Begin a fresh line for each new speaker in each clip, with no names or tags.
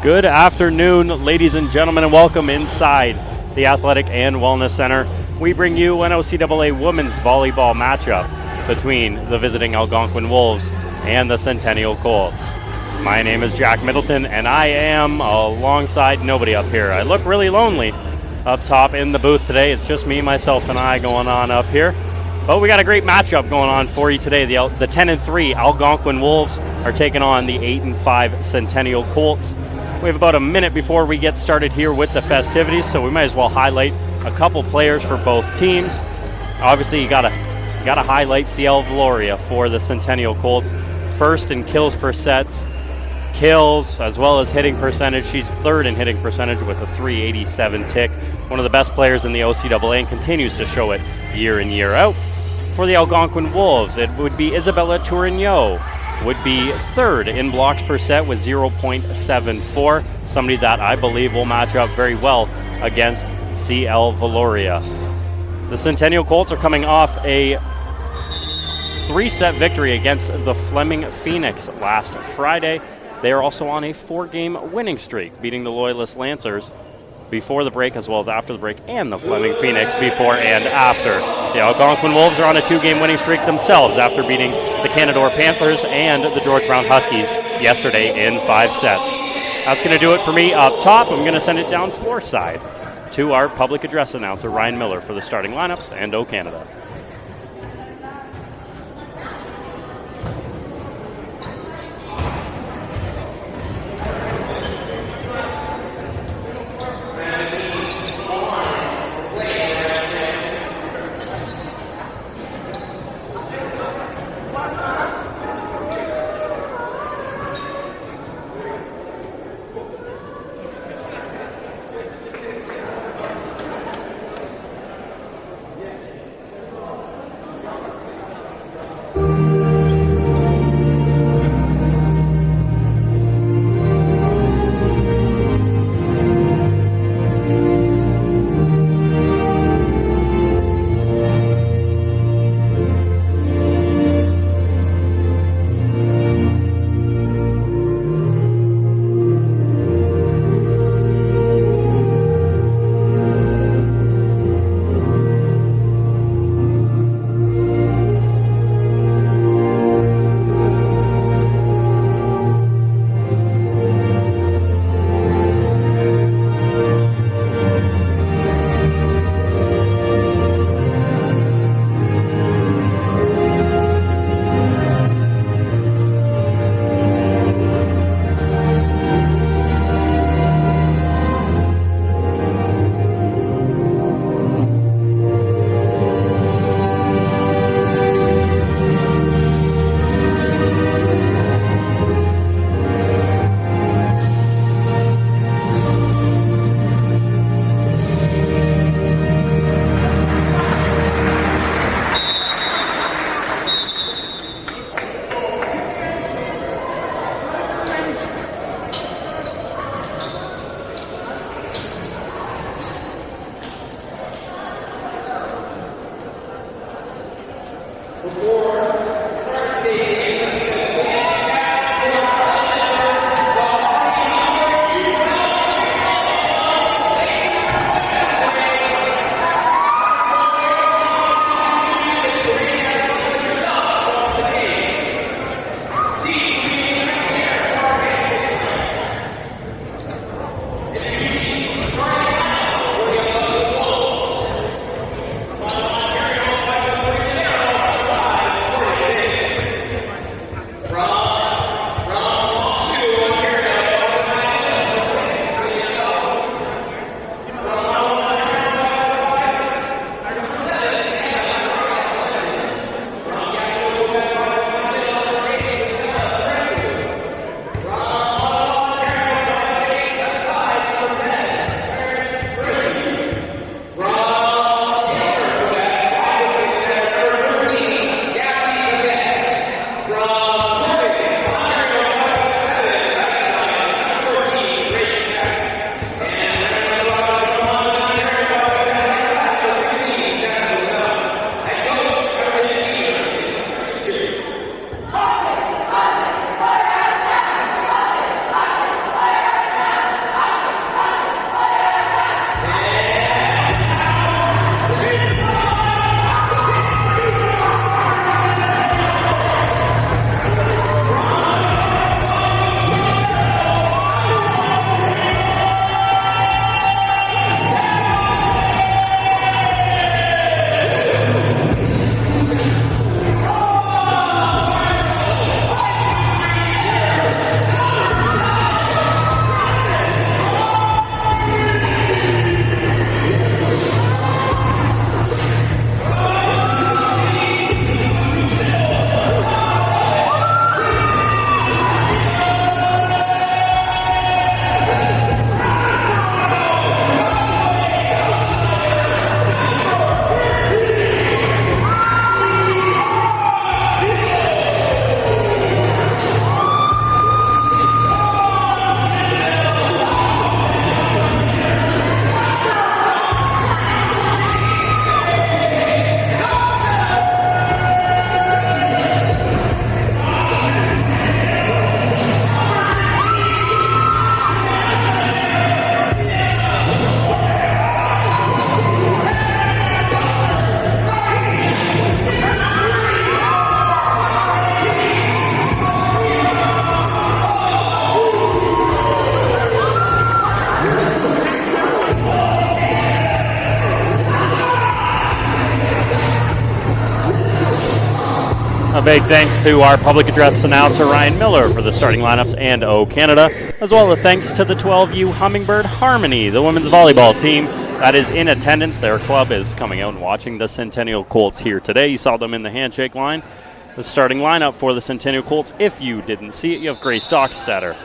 Good afternoon, ladies and gentlemen, and welcome inside the Athletic and Wellness Center. We bring you an OCAA women's volleyball matchup between the visiting Algonquin Wolves and the Centennial Colts. My name is Jack Middleton, and I am alongside nobody up here. I look really lonely up top in the booth today. It's just me, myself, and I going on up here. But we got a great matchup going on for you today. The 10-3 Algonquin Wolves are taking on the 8-5 Centennial Colts. We have about a minute before we get started here with the festivities, so we might as well highlight a couple players for both teams. Obviously, you gotta highlight CL Valoria for the Centennial Colts. First in kills per sets, kills as well as hitting percentage. She's third in hitting percentage with a .387 tick. One of the best players in the OCAA and continues to show it year in, year out. For the Algonquin Wolves, it would be Isabella Tourigno, would be third in blocks per set with 0.74. Somebody that I believe will match up very well against CL Valoria. The Centennial Colts are coming off a 3-set victory against the Fleming Phoenix last Friday. They are also on a 4-game winning streak, beating the Loyalist Lancers before the break as well as after the break, and the Fleming Phoenix before and after. The Algonquin Wolves are on a 2-game winning streak themselves after beating the Canadore Panthers and the George Brown Huskies yesterday in 5 sets. That's going to do it for me up top. I'm going to send it down floor side to our public address announcer, Ryan Miller, for the starting lineups and O Canada. A big thanks to our public address announcer Ryan Miller for the starting lineups and O Canada, as well as thanks to the 12U Hummingbird Harmony, the women's volleyball team that is in attendance. Their club is coming out and watching the Centennial Colts here today. You saw them in the handshake line. The starting lineup for the Centennial Colts, if you didn't see it, you have Grace Dockstader,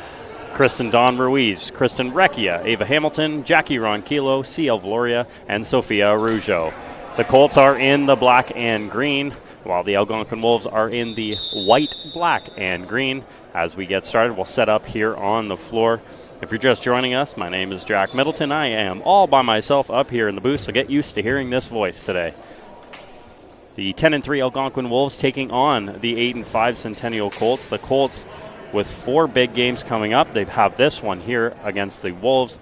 Kristen Dawn Ruiz, Kristen Recchia, Ava Hamilton, Jackie Ronquillo, CL Valoria, and Sophia Arujo. The Colts are in the black and green, while the Algonquin Wolves are in the white, black, and green. As we get started, we'll set up here on the floor. If you're just joining us, my name is Jack Middleton. I am all by myself up here in the booth, so get used to hearing this voice today. The 10-3 Algonquin Wolves taking on the 8-5 Centennial Colts. The Colts with 4 big games coming up. They have this one here against the Wolves.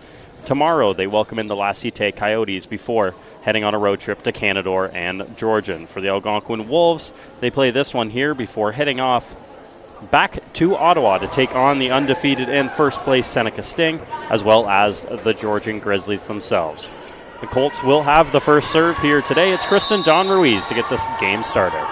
Tomorrow they welcome in the La Cité Coyotes before heading on a road trip to Canadore and Georgian. For the Algonquin Wolves, they play this one here before heading off back to Ottawa to take on the undefeated and first place Seneca Sting, as well as the Georgian Grizzlies themselves. The Colts will have the first serve here today. It's Kristen Dawn Ruiz to get this game started.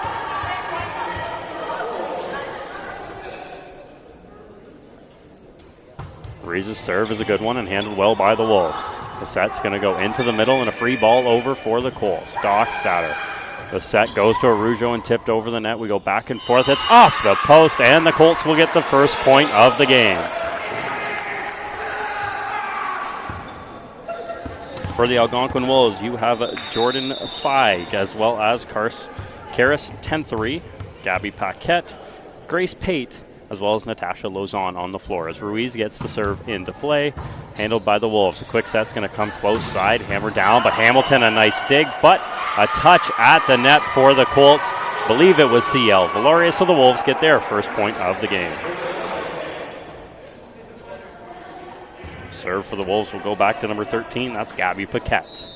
Ruiz's serve is a good one and handled well by the Wolves. The set's going to go into the middle and a free ball over for the Colts. Dockstader. The set goes to Arujo and tipped over the net. We go back and forth. It's off the post, and the Colts will get the first point of the game. For the Algonquin Wolves, you have Jordan Feig, as well as Karis Tenthery, Gabby Paquette, Grace Pate, as well as Natasha Lozon on the floor. As Ruiz gets the serve into play, handled by the Wolves. The quick set's going to come close side, hammer down, but Hamilton a nice dig, but a touch at the net for the Colts. Believe it was CL Valoria, so the Wolves get their first point of the game. Serve for the Wolves will go back to number 13. That's Gabby Paquette.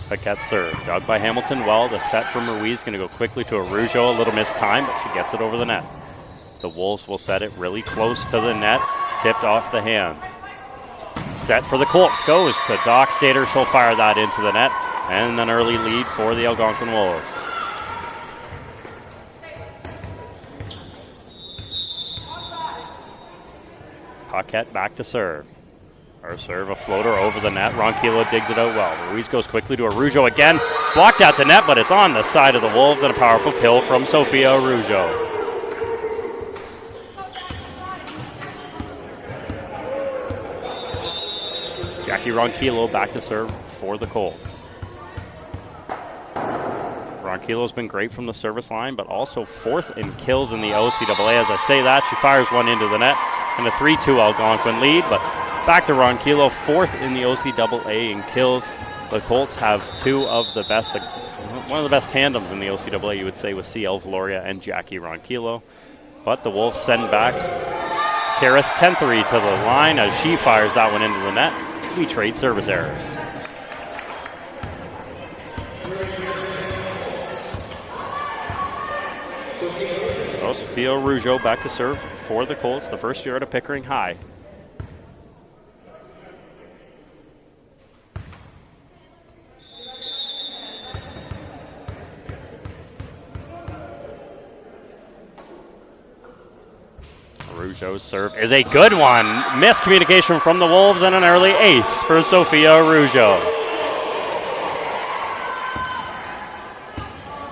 Paquette serve, dug by Hamilton. Well, the set from Ruiz going to go quickly to Arujo. A little missed time, but she gets it over the net. The Wolves will set it really close to the net, tipped off the hands. Set for the Colts goes to Dockstader. She'll fire that into the net, and an early lead for the Algonquin Wolves. Paquette back to serve. Her serve, a floater over the net. Ronquillo digs it out well. Ruiz goes quickly to Arujo again. Blocked at the net, but it's on the side of the Wolves, and a powerful kill from Sophia Arujo. Jackie Ronquillo back to serve for the Colts. Ronquillo's been great from the service line, but also 4th in kills in the OCAA. As I say that, she fires one into the net, and a 3-2 Algonquin lead, but back to Ronquillo, 4th in the OCAA in kills. The Colts have one of the best tandems in the OCAA, you would say, with CL Valoria and Jackie Ronquillo. But the Wolves send back Karis Tenthery to the line as she fires that one into the net. We trade service errors. So Sophia Arujo back to serve for the Colts, the first year at a Pickering High. Arujo's serve is a good one. Miscommunication from the Wolves and an early ace for Sophia Arujo.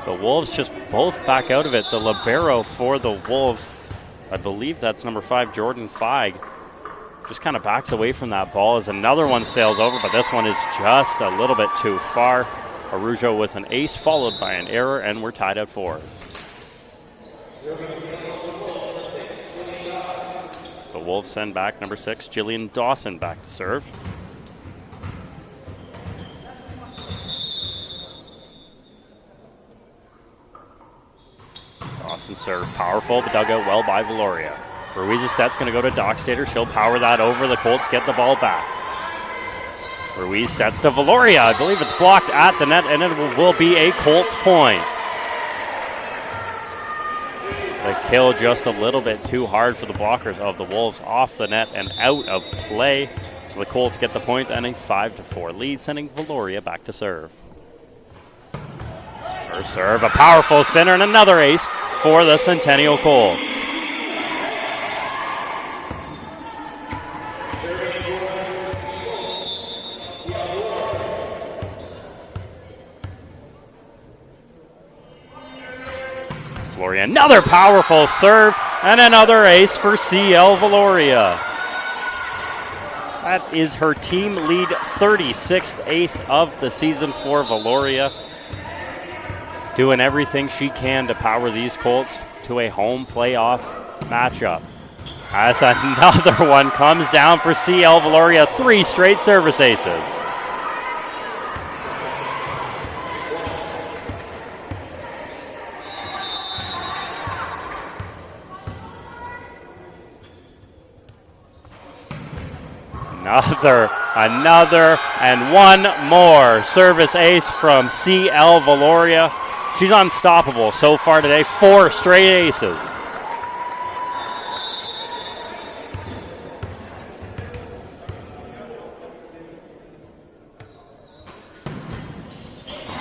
The Wolves just both back out of it. The libero for the Wolves, I believe that's number 5, Jordan Feig, just kind of backs away from that ball as another one sails over, but this one is just a little bit too far. Arujo with an ace followed by an error, and we're tied at 4s. The Wolves send back number 6, Jillian Dawson, back to serve. Dawson serve, powerful, but dug out well by Valoria. Ruiz's set's going to go to Dockstader. She'll power that over. The Colts get the ball back. Ruiz sets to Valoria. I believe it's blocked at the net, and it will be a Colts point. The kill just a little bit too hard for the blockers of the Wolves, off the net and out of play. So the Colts get the point and a 5-4 lead, sending Valoria back to serve. Her serve, a powerful spinner, and another ace for the Centennial Colts. Valoria, another powerful serve, and another ace for CL Valoria. That is her team lead 36th ace of the season for Valoria. Doing everything she can to power these Colts to a home playoff matchup. As another one comes down for CL Valoria, 3 straight service aces. Another, and one more service ace from CL Valoria. She's unstoppable so far today, 4 straight aces.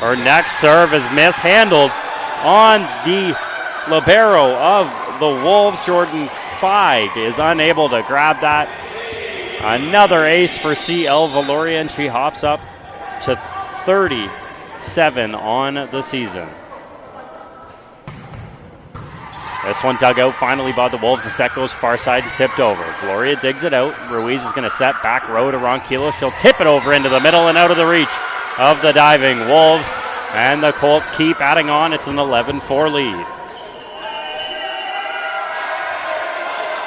Her next serve is mishandled on the libero of the Wolves. Jordan Feig is unable to grab that. Another ace for CL Valoria, and she hops up to 37 on the season. This one dug out finally by the Wolves. The set goes far side and tipped over. Valoria digs it out. Ruiz is going to set back row to Ronquillo. She'll tip it over into the middle and out of the reach of the diving Wolves. And the Colts keep adding on. It's an 11-4 lead.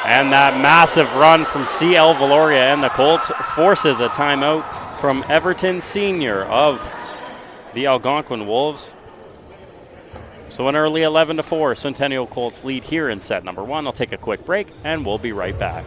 And that massive run from CL Valoria and the Colts forces a timeout from Everton Senior of the Algonquin Wolves. So an early 11-4 Centennial Colts lead here in set number 1. I'll take a quick break and we'll be right back.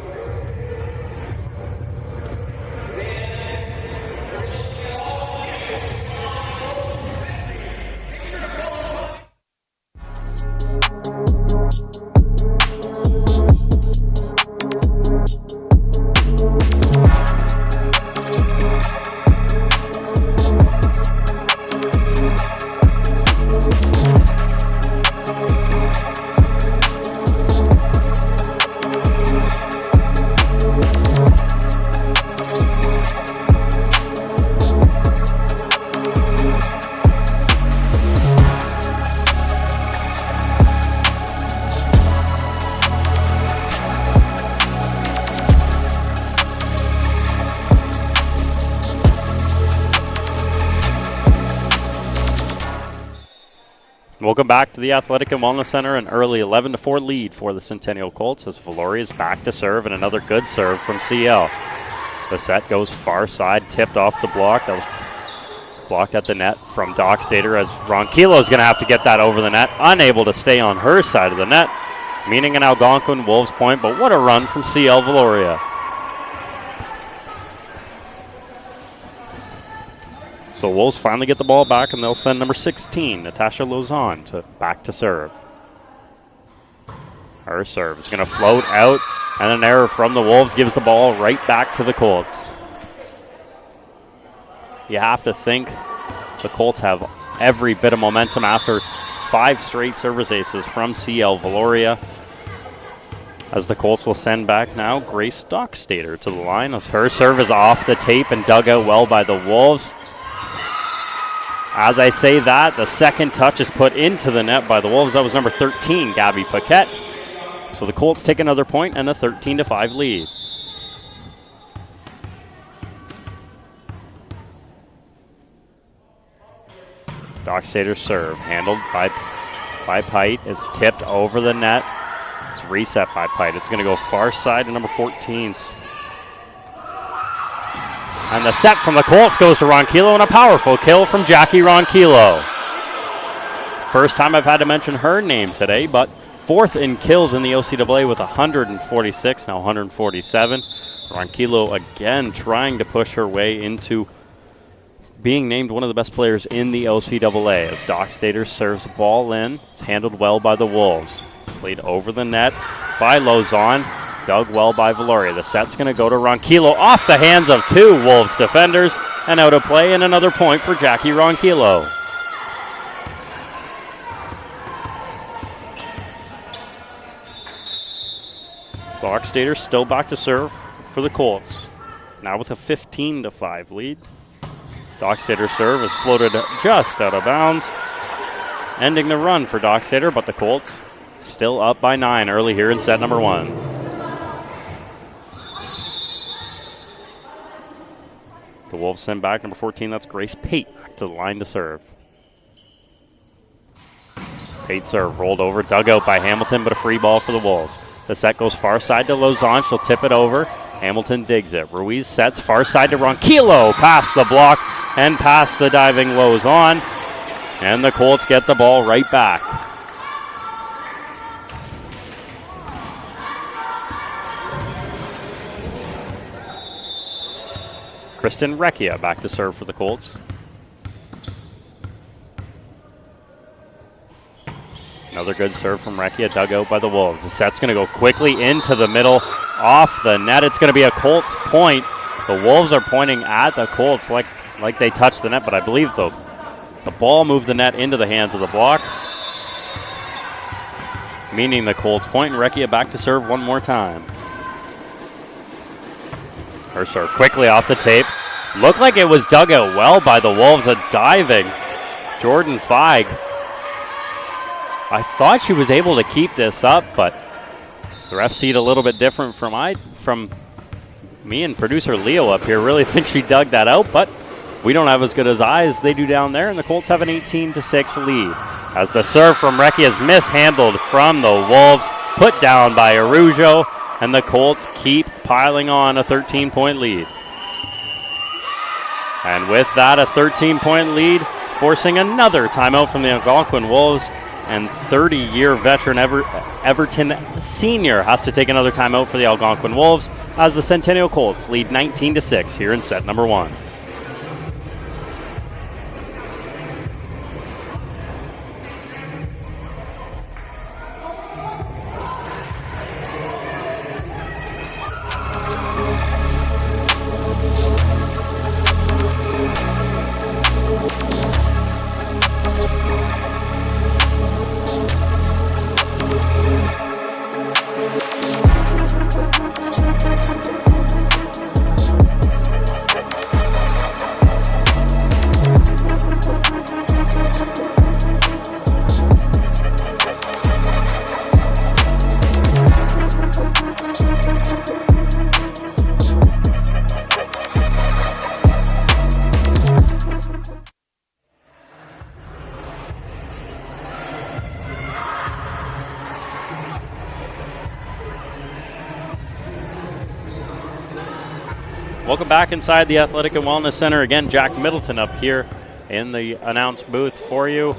Welcome back to the Athletic and Wellness Center, an early 11-4 lead for the Centennial Colts as Valoria is back to serve, and another good serve from CL. The set goes far side, tipped off the block. That was blocked at the net from Dockstader as Ronquillo is going to have to get that over the net, unable to stay on her side of the net, meaning an Algonquin Wolves point, but what a run from CL Valoria. So Wolves finally get the ball back, and they'll send number 16, Natasha Lozon, back to serve. Her serve is going to float out, and an error from the Wolves gives the ball right back to the Colts. You have to think the Colts have every bit of momentum after 5 straight service aces from CL Valoria, as the Colts will send back now Grace Dockstader to the line as her serve is off the tape and dug out well by the Wolves. As I say that, the second touch is put into the net by the Wolves. That was number 13, Gabby Paquette. So the Colts take another point and a 13-5 lead. Dockstader's serve, handled by Pite, is tipped over the net. It's reset by Pite. It's going to go far side to number 14. And the set from the Colts goes to Ronquillo, and a powerful kill from Jackie Ronquillo. First time I've had to mention her name today, but 4th in kills in the OCAA with 146, now 147. Ronquillo again trying to push her way into being named one of the best players in the OCAA as Dockstader serves the ball in. It's handled well by the Wolves. Played over the net by Lozon. Dug well by Valoria. The set's going to go to Ronquillo off the hands of 2 Wolves defenders and out of play, and another point for Jackie Ronquillo. Dockstader still back to serve for the Colts. Now with a 15-5 lead. Dockstader serve is floated just out of bounds, ending the run for Dockstader, but the Colts still up by 9 early here in set number 1. The Wolves send back number 14, that's Grace Pate, back to the line to serve. Pate serve rolled over, dug out by Hamilton, but a free ball for the Wolves. The set goes far side to Lausanne, she'll tip it over. Hamilton digs it. Ruiz sets far side to Ronquillo, past the block and past the diving Lausanne. And the Colts get the ball right back. Kristen Recchia back to serve for the Colts. Another good serve from Recchia, dug out by the Wolves. The set's going to go quickly into the middle, off the net. It's going to be a Colts point. The Wolves are pointing at the Colts like they touched the net, but I believe the ball moved the net into the hands of the block, meaning the Colts point. And Recchia back to serve one more time. Her serve quickly off the tape. Looked like it was dug out well by the Wolves. A diving Jordan Feig. I thought she was able to keep this up, but the ref see it a little bit different from me and producer Leo up here. Really think she dug that out, but we don't have as good as eyes they do down there, and the Colts have an 18-6 lead. As the serve from Recchia is mishandled from the Wolves, put down by Arujo, and the Colts keep piling on a 13-point lead. And with that, a 13-point lead, forcing another timeout from the Algonquin Wolves, and 30-year veteran Everton Senior has to take another timeout for the Algonquin Wolves as the Centennial Colts lead 19-6 here in set number 1. Welcome back inside the Athletic and Wellness Center. Again, Jack Middleton up here in the announce booth for you.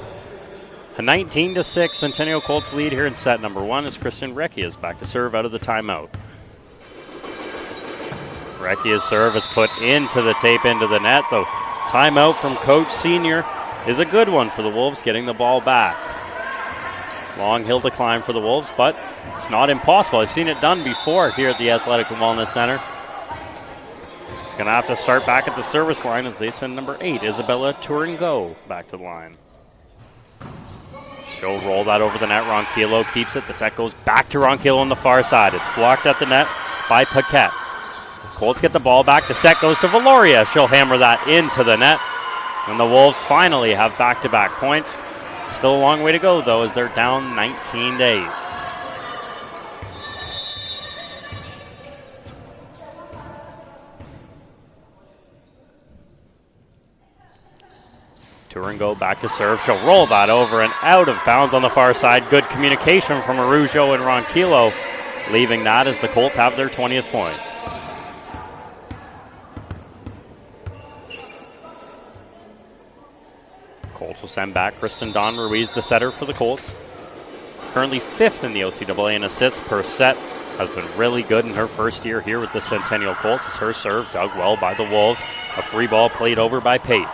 A 19-6 Centennial Colts lead here in set number 1 as Kristen Recchia is back to serve out of the timeout. Recchia's serve is put into the tape into the net. The timeout from Coach Senior is a good one for the Wolves, getting the ball back. Long hill to climb for the Wolves, but it's not impossible. I've seen it done before here at the Athletic and Wellness Center. It's going to have to start back at the service line as they send number 8, Isabella Turingo, back to the line. She'll roll that over the net. Ronquillo keeps it. The set goes back to Ronquillo on the far side. It's blocked at the net by Paquette. Colts get the ball back. The set goes to Valoria. She'll hammer that into the net. And the Wolves finally have back-to-back points. Still a long way to go, though, as they're down 19-8. Turingo back to serve. She'll roll that over and out of bounds on the far side. Good communication from Arujo and Ronquillo, leaving that as the Colts have their 20th point. Colts will send back Kristen Dawn Ruiz, the setter for the Colts. Currently 5th in the OCAA in assists per set. Has been really good in her first year here with the Centennial Colts. It's her serve dug well by the Wolves. A free ball played over by Pate.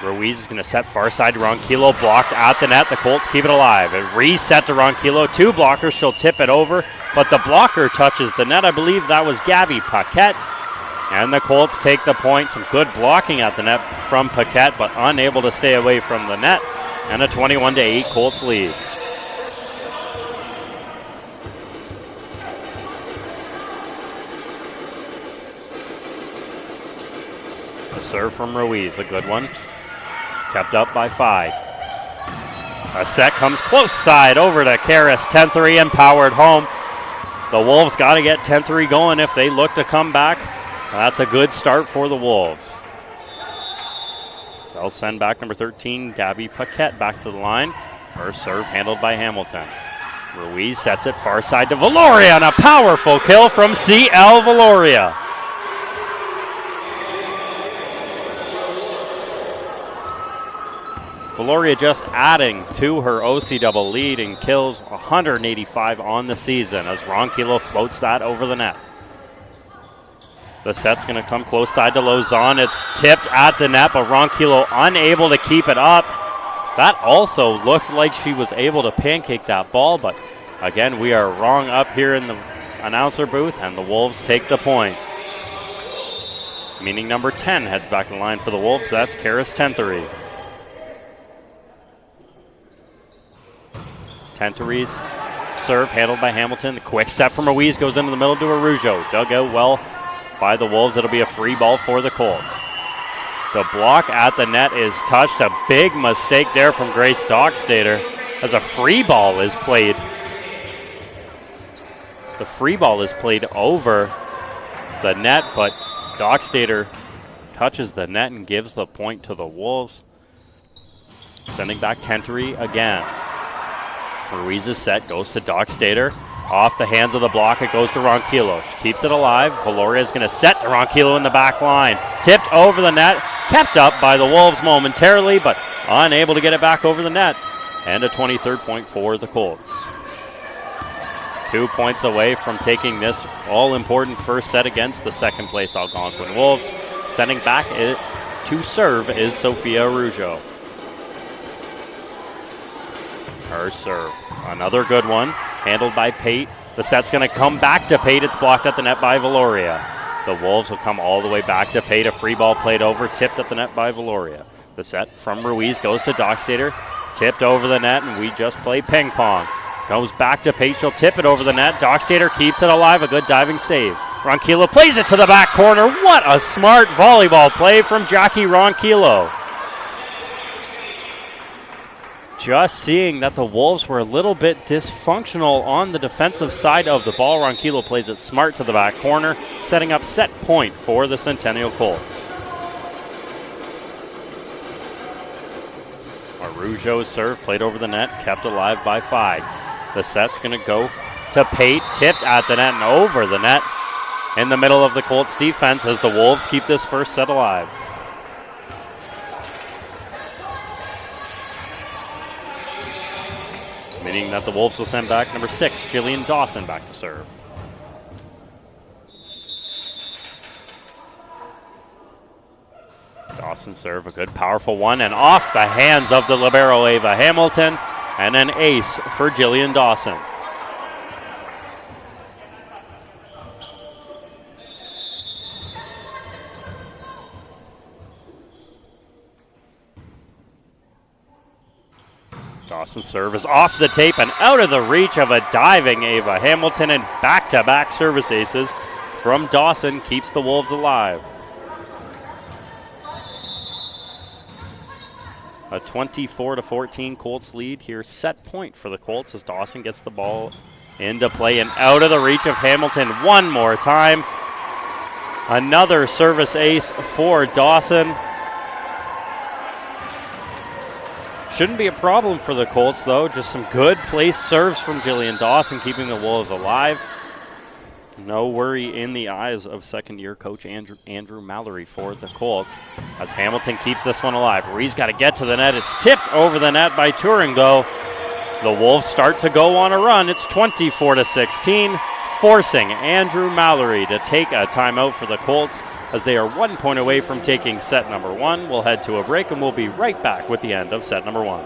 Ruiz is going to set far side to Ronquillo, blocked at the net. The Colts keep it alive. A reset to Ronquillo. 2 blockers. She'll tip it over, but the blocker touches the net. I believe that was Gabby Paquette. And the Colts take the point. Some good blocking at the net from Paquette, but unable to stay away from the net. And a 21-8 Colts lead. A serve from Ruiz, a good one. Kept up by 5. A set comes close side over to Karis. 10-3 and powered home. The Wolves got to get 10-3 going if they look to come back. That's a good start for the Wolves. They'll send back number 13, Gabby Paquette, back to the line. Her serve handled by Hamilton. Ruiz sets it far side to Valoria, and a powerful kill from CL Valoria. Valoria just adding to her OCAA lead in kills, 185 on the season as Ronquillo floats that over the net. The set's going to come close side to Lozon. It's tipped at the net, but Ronquillo unable to keep it up. That also looked like she was able to pancake that ball, but again, we are wrong up here in the announcer booth, and the Wolves take the point. Meaning number 10 heads back to the line for the Wolves. That's Karis 10-3. 10-3's serve handled by Hamilton. The quick set from Ruiz goes into the middle to Arujo. Dug out well by the Wolves. It'll be a free ball for the Colts. The block at the net is touched. A big mistake there from Grace Dockstader as a free ball is played. The free ball is played over the net, but Dockstader touches the net and gives the point to the Wolves. Sending back 10-3 again. Ruiz's set goes to Dockstader. Off the hands of the block, it goes to Ronquillo. She keeps it alive. Valoria is going to set to Ronquillo in the back line. Tipped over the net, kept up by the Wolves momentarily, but unable to get it back over the net. And a 23rd point for the Colts. 2 points away from taking this all-important first set against the second-place Algonquin Wolves. Sending back it to serve is Sophia Arujo. Her serve. Another good one. Handled by Pate. The set's going to come back to Pate. It's blocked at the net by Valoria. The Wolves will come all the way back to Pate. A free ball played over. Tipped at the net by Valoria. The set from Ruiz goes to Dockstader. Tipped over the net, and we just play ping pong. Goes back to Pate. She'll tip it over the net. Dockstader keeps it alive. A good diving save. Ronquillo plays it to the back corner. What a smart volleyball play from Jackie Ronquillo. Just seeing that the Wolves were a little bit dysfunctional on the defensive side of the ball. Ronquillo plays it smart to the back corner, setting up set point for the Centennial Colts. Arujo's serve played over the net, kept alive by 5. The set's going to go to Pate, tipped at the net and over the net in the middle of the Colts defense as the Wolves keep this first set alive. Meaning that the Wolves will send back number 6, Jillian Dawson, back to serve. Dawson serve, a good powerful one, and off the hands of the libero Ava Hamilton, and an ace for Jillian Dawson. Dawson's serve is off the tape and out of the reach of a diving Ava Hamilton, and back-to-back service aces from Dawson keeps the Wolves alive. A 24-14 Colts lead here. Set point for the Colts as Dawson gets the ball into play and out of the reach of Hamilton one more time. Another service ace for Dawson. Shouldn't be a problem for the Colts, though. Just some good place serves from Jillian Dawson, keeping the Wolves alive. No worry in the eyes of second-year coach Andrew Mallory for the Colts as Hamilton keeps this one alive. Ruiz got to get to the net. It's tipped over the net by Turingo. The Wolves start to go on a run. It's 24-16, forcing Andrew Mallory to take a timeout for the Colts as they are 1 point away from taking set number 1. We'll head to a break, and we'll be right back with the end of set number 1.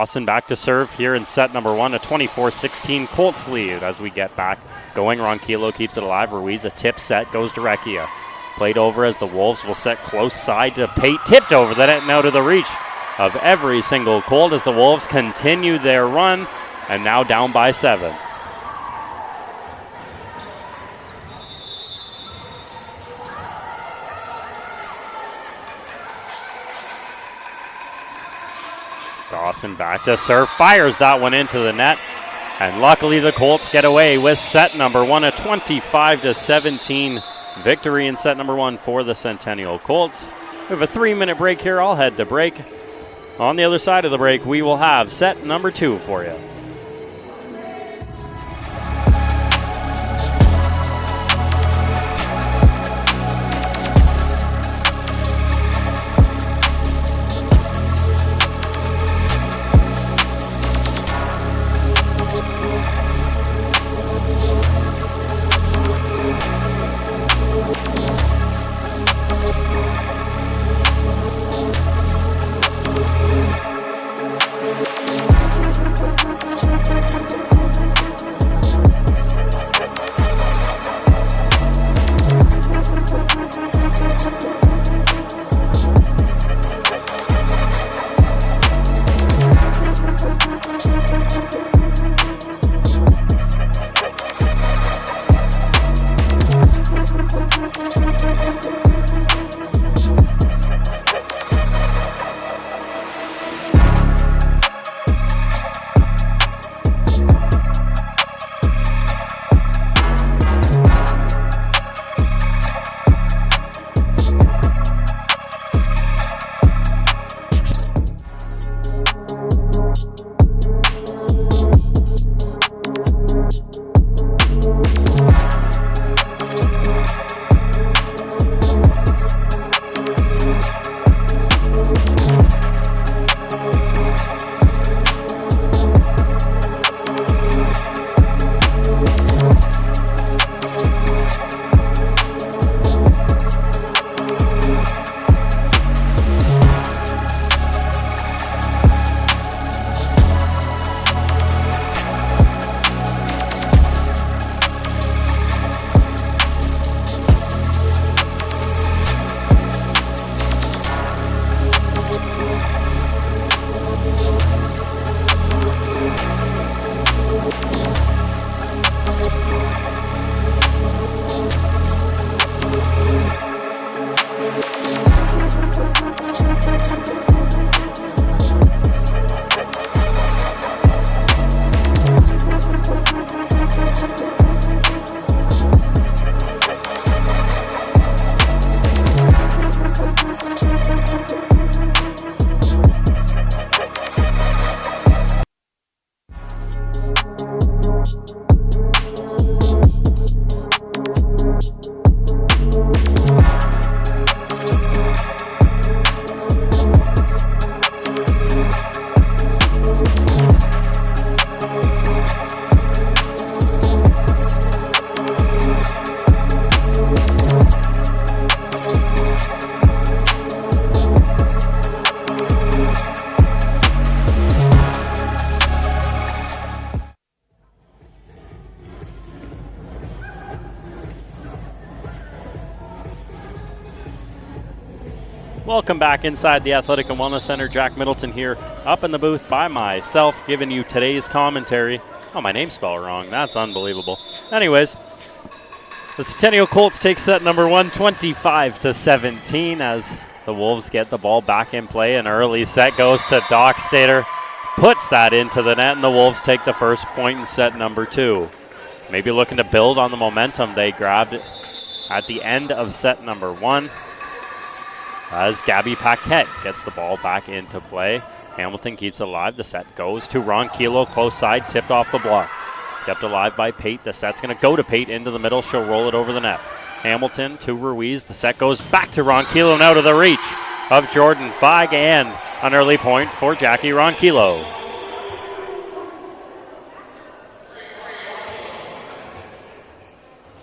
Dawson back to serve here in set number 1, a 24-16 Colts lead as we get back going. Ronquillo keeps it alive. Ruiz, a tip set, goes to Recchia. Played over as the Wolves will set close side to Pate. Tipped over the net and out of the reach of every single Colt as the Wolves continue their run and now down by 7. Dawson back to serve, fires that one into the net, and luckily the Colts get away with set number 1, a 25-17 victory in set number 1 for the Centennial Colts. We have a 3-minute break here. I'll head to break. On the other side of the break, we will have set number 2 for you. Welcome back inside the Athletic and Wellness Center. Jack Middleton here, up in the booth by myself, giving you today's commentary. Oh, my name's spelled wrong. That's unbelievable. Anyways, the Centennial Colts take set number 1, 25-17, as the Wolves get the ball back in play. An early set goes to Dockstader, puts that into the net, and the Wolves take the first point in set number 2. Maybe looking to build on the momentum they grabbed at the end of set number 1. As Gabby Paquette gets the ball back into play. Hamilton keeps it alive. The set goes to Ronquillo, close side, tipped off the block. Kept alive by Pate. The set's going to go to Pate into the middle. She'll roll it over the net. Hamilton to Ruiz. The set goes back to Ronquillo and out of the reach of Jordan Feig, and an early point for Jackie Ronquillo.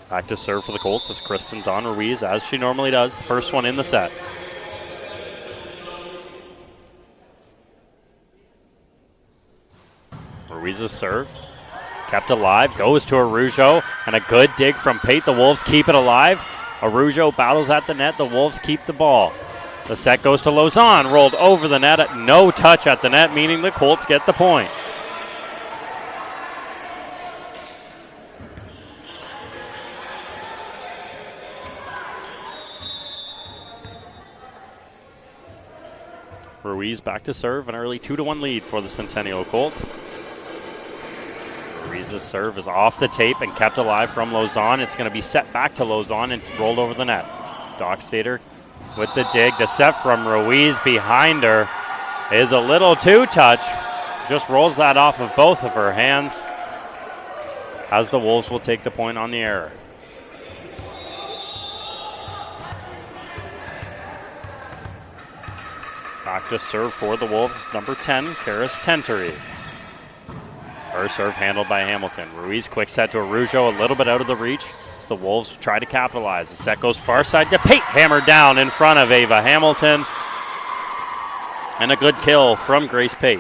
Back to serve for the Colts is Kristen Dawn Ruiz, as she normally does. The first one in the set. Ruiz's serve. Kept alive, goes to Arujo, and a good dig from Pate. The Wolves keep it alive. Arujo battles at the net. The Wolves keep the ball. The set goes to Lozon, rolled over the net. No touch at the net, meaning the Colts get the point. Ruiz back to serve, an early 2-1 lead for the Centennial Colts. Ruiz's serve is off the tape and kept alive from Lozon. It's going to be set back to Lozon and rolled over the net. Dockstader with the dig. The set from Ruiz behind her is a little too touch. Just rolls that off of both of her hands, as the Wolves will take the point on the error. Back to serve for the Wolves, number 10, Karis Tentery. Her serve handled by Hamilton. Ruiz quick set to Arujo, a little bit out of the reach. The Wolves try to capitalize. The set goes far side to Pate, hammered down in front of Ava Hamilton. And a good kill from Grace Pate.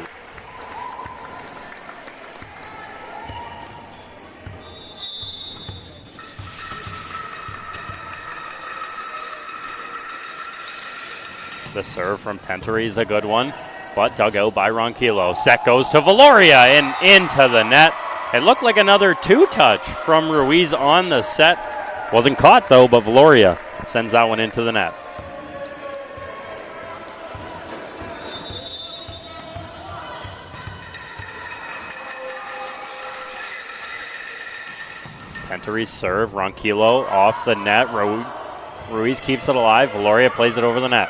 The serve from Tentery is a good one, but dug out by Ronquillo. Set goes to Valoria and into the net. It looked like another two-touch from Ruiz on the set. Wasn't caught though, but Valoria sends that one into the net. Tentery's serve, Ronquillo off the net. Ruiz keeps it alive. Valoria plays it over the net.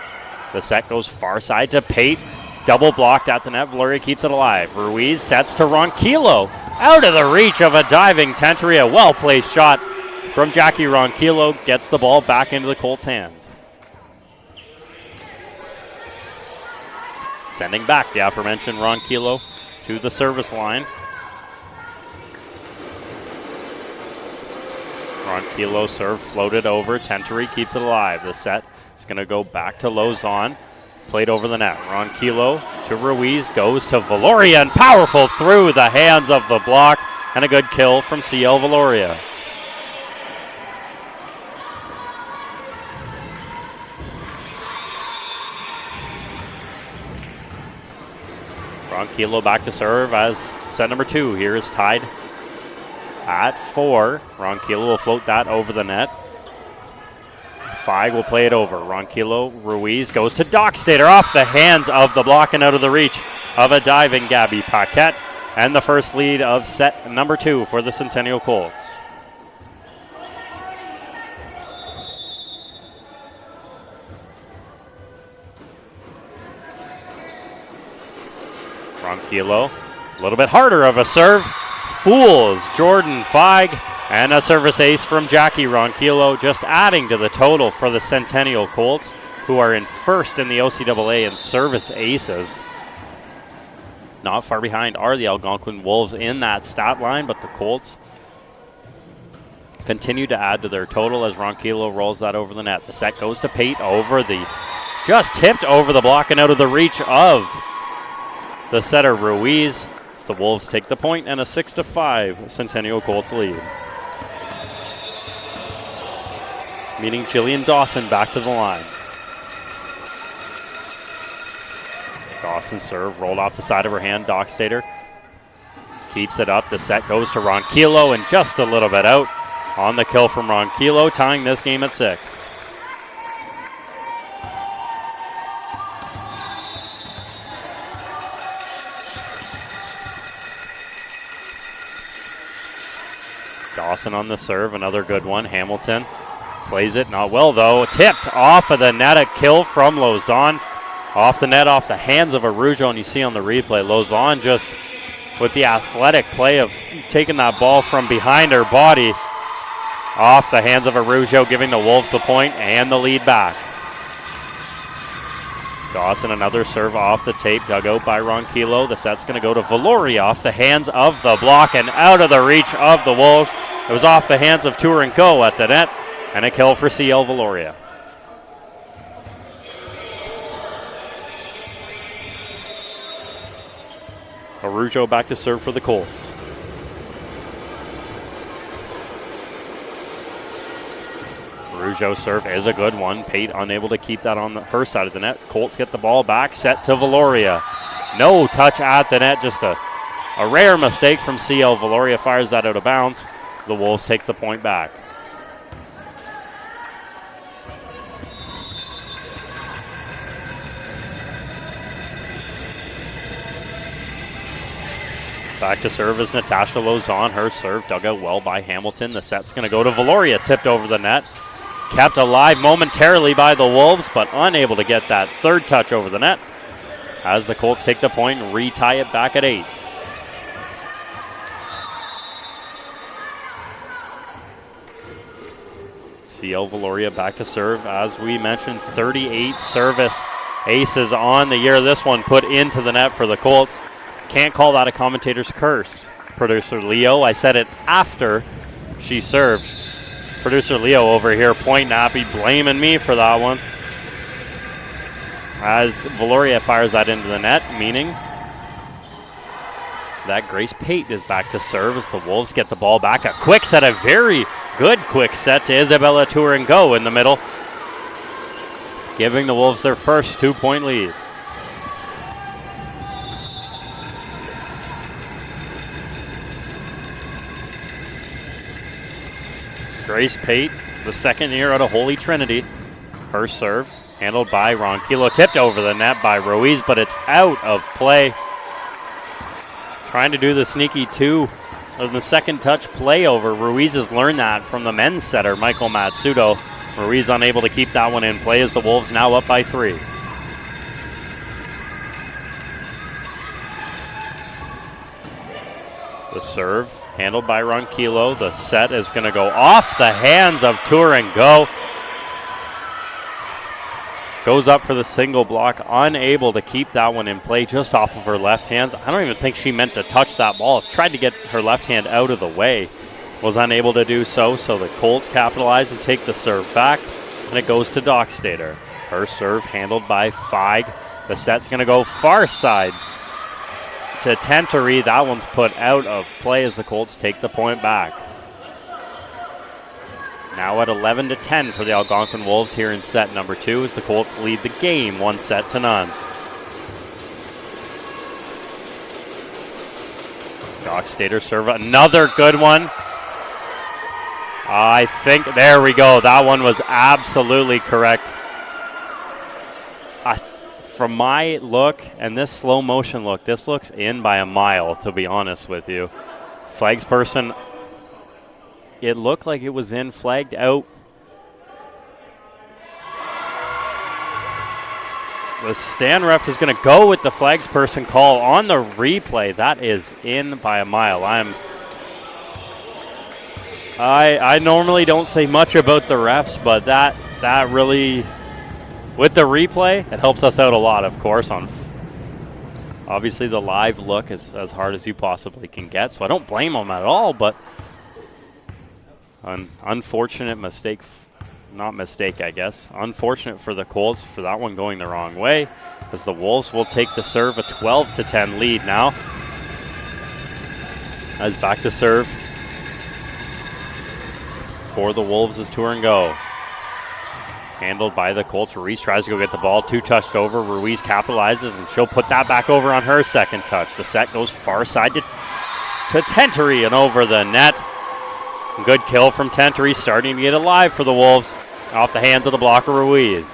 The set goes far side to Pate. Double blocked at the net. Valoria keeps it alive. Ruiz sets to Ronquillo. Out of the reach of a diving Tentery. A well-placed shot from Jackie Ronquillo. Gets the ball back into the Colts' hands. Sending back the aforementioned Ronquillo to the service line. Ronquillo serve floated over. Tentery keeps it alive. The set is going to go back to Lozon. Played over the net. Ronquillo to Ruiz, goes to Valoria, and powerful through the hands of the block, and a good kill from CL Valoria. Ronquillo back to serve as set number 2 here is tied at 4. Ronquillo will float that over the net. Feig will play it over. Ronquillo, Ruiz goes to Dockstader off the hands of the block and out of the reach of a diving Gabby Paquette. And the first lead of set number 2 for the Centennial Colts. Ronquillo, a little bit harder of a serve. Fools Jordan Feig. And a service ace from Jackie Ronquillo, just adding to the total for the Centennial Colts, who are in first in the OCAA in service aces. Not far behind are the Algonquin Wolves in that stat line, but the Colts continue to add to their total as Ronquillo rolls that over the net. The set goes to Pate over the, just tipped over the block and out of the reach of the setter Ruiz. The Wolves take the point and a 6-5 Centennial Colts lead. Meeting Jillian Dawson back to the line. Dawson serve rolled off the side of her hand. Dockstader keeps it up. The set goes to Ronquillo and just a little bit out on the kill from Ronquillo, tying this game at 6. Dawson on the serve, another good one. Hamilton plays it, not well though. Tipped off of the net, a kill from Lozon. Off the net, off the hands of Arujo, and you see on the replay, Lozon just with the athletic play of taking that ball from behind her body. Off the hands of Arujo, giving the Wolves the point and the lead back. Dawson, another serve off the tape, dug out by Ronquillo. The set's going to go to Valoria off the hands of the block and out of the reach of the Wolves. It was off the hands of Tour and Go at the net, and a kill for CL Valoria. Arujo back to serve for the Colts. Arujo serve is a good one. Pate unable to keep that on her side of the net. Colts get the ball back, set to Valoria. No touch at the net, just a rare mistake from CL. Valoria fires that out of bounds. The Wolves take the point back. Back to serve is Natasha Lozon. Her serve dug out well by Hamilton. The set's going to go to Valoria, tipped over the net. Kept alive momentarily by the Wolves, but unable to get that third touch over the net as the Colts take the point and retie it back at 8. CL Valoria back to serve. As we mentioned, 38 service aces on the year. This one put into the net for the Colts. Can't call that a commentator's curse. Producer Leo, I said it after she served. Producer Leo over here pointing at me, blaming me for that one. As Valoria fires that into the net, meaning that Grace Pate is back to serve as the Wolves get the ball back. A quick set, a very good quick set to Isabella Tourango in the middle, giving the Wolves their first 2-point lead. Grace Pate, the second year out of Holy Trinity. Her serve, handled by Ronquillo, tipped over the net by Ruiz, but it's out of play. Trying to do the sneaky two of the second touch play over. Ruiz has learned that from the men's setter, Michael Matsudo. Ruiz unable to keep that one in play as the Wolves now up by 3. The serve, handled by Ronquillo. The set is going to go off the hands of Tourango. Goes up for the single block, unable to keep that one in play just off of her left hand. I don't even think she meant to touch that ball. Tried to get her left hand out of the way. Was unable to do so, so the Colts capitalize and take the serve back, and it goes to Dockstader. Her serve handled by Feig. The set's going to go far side to Tentery. That one's put out of play as the Colts take the point back. Now at 11-10 for the Algonquin Wolves here in set number 2 as the Colts lead the game 1-0. Dockstader serve, another good one. I think, there we go. That one was absolutely correct. From my look and this slow motion look, this looks in by a mile, to be honest with you. Flags person, it looked like it was in, flagged out. The stand ref is going to go with the flags person call on the replay. That is in by a mile. I normally don't say much about the refs, but that really, with the replay, it helps us out a lot, of course. Obviously, the live look is as hard as you possibly can get, so I don't blame them at all, but an unfortunate mistake, not mistake, I guess. Unfortunate for the Colts for that one going the wrong way, as the Wolves will take the serve, a 12-10 lead now. As back to serve for the Wolves is Tourango. Handled by the Colts. Ruiz tries to go get the ball. 2 touched over. Ruiz capitalizes, and she'll put that back over on her second touch. The set goes far side to Tentery and over the net. Good kill from Tentery, starting to get alive for the Wolves off the hands of the blocker Ruiz.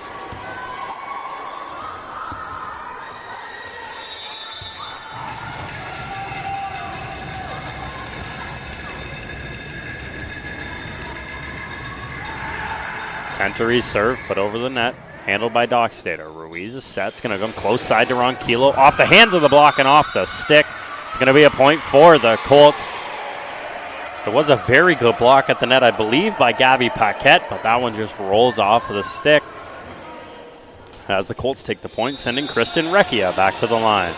Tentery's serve put over the net, handled by Dockstader. Ruiz's set's going to come close side to Ronquillo, off the hands of the block and off the stick. It's going to be a point for the Colts. There was a very good block at the net, I believe, by Gabby Paquette, but that one just rolls off of the stick as the Colts take the point, sending Kristen Recchia back to the line.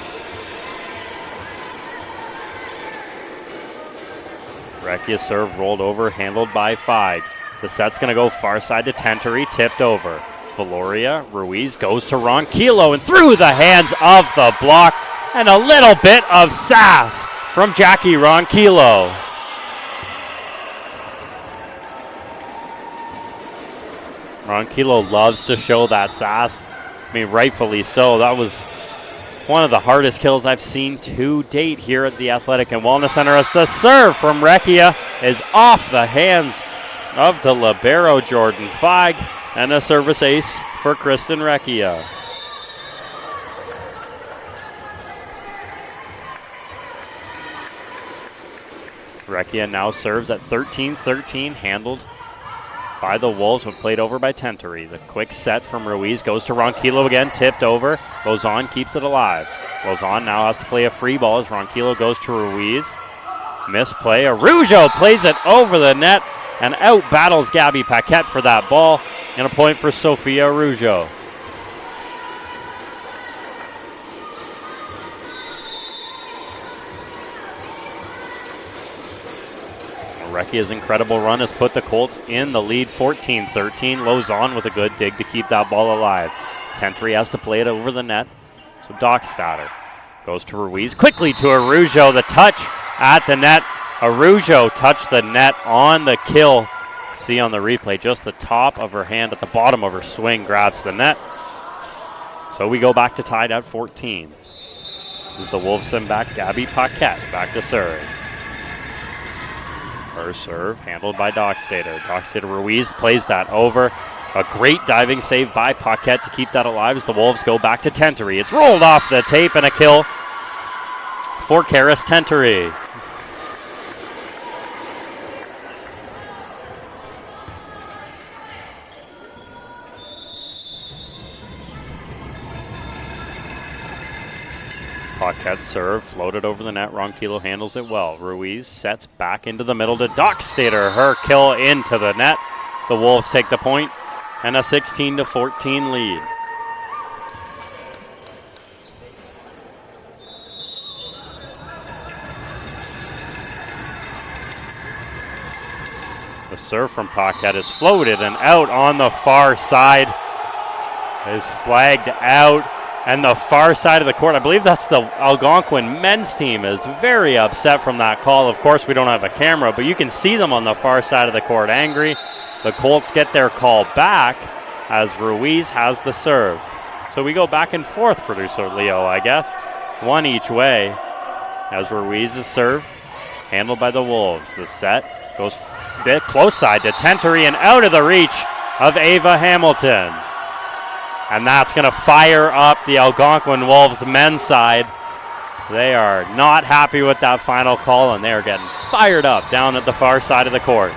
Recchia's serve rolled over, handled by Feig. The set's going to go far side to Tentery, tipped over. Valoria, Ruiz goes to Ronquillo, and through the hands of the block And a little bit of sass from Jackie Ronquillo. Ronquillo loves to show that sass. I mean, rightfully so. That was one of the hardest kills I've seen to date here at the Athletic and Wellness Center, as the serve from Recchia is off the hands of the libero Jordan Feig, and a service ace for Kristen Recchia. Recchia now serves at 13-13, handled by the Wolves, but played over by Tentery. The quick set from Ruiz goes to Ronquillo again, tipped over. Lozon keeps it alive. Lozon now has to play a free ball as Ronquillo goes to Ruiz. Misplay. Arujo plays it over the net and out battles Gabby Paquette for that ball. And a point for Sophia Arujo. Recchia's incredible run has put the Colts in the lead 14-13. Lozon with a good dig to keep that ball alive. Tentery has to play it over the net. So Dockstader goes to Ruiz. Quickly to Arujo. The touch at the net. Arujo touched the net on the kill. See on the replay, just the top of her hand at the bottom of her swing grabs the net. So we go back to tied at 14. As the Wolves send back Gabby Paquette back to serve. Her serve handled by Dockstader. Dockstader Ruiz plays that over. A great diving save by Paquette to keep that alive as the Wolves go back to Tentery. It's rolled off the tape and a kill for Karis Tentery. Paquette's serve floated over the net. Ronquillo handles it well. Ruiz sets back into the middle to Dockstader. Her kill into the net. The Wolves take the point and a 16-14 lead. The serve from Paquette is floated and out on the far side. Is flagged out. And the far side of the court, I believe that's the Algonquin men's team, is very upset from that call. Of course, we don't have a camera, but you can see them on the far side of the court angry. The Colts get their call back as Ruiz has the serve. So we go back and forth, producer Leo, I guess. One each way as Ruiz's serve handled by the Wolves. The set goes bit close side to Tentery and out of the reach of Ava Hamilton. And that's going to fire up the Algonquin Wolves men's side. They are not happy with that final call, and they are getting fired up down at the far side of the court.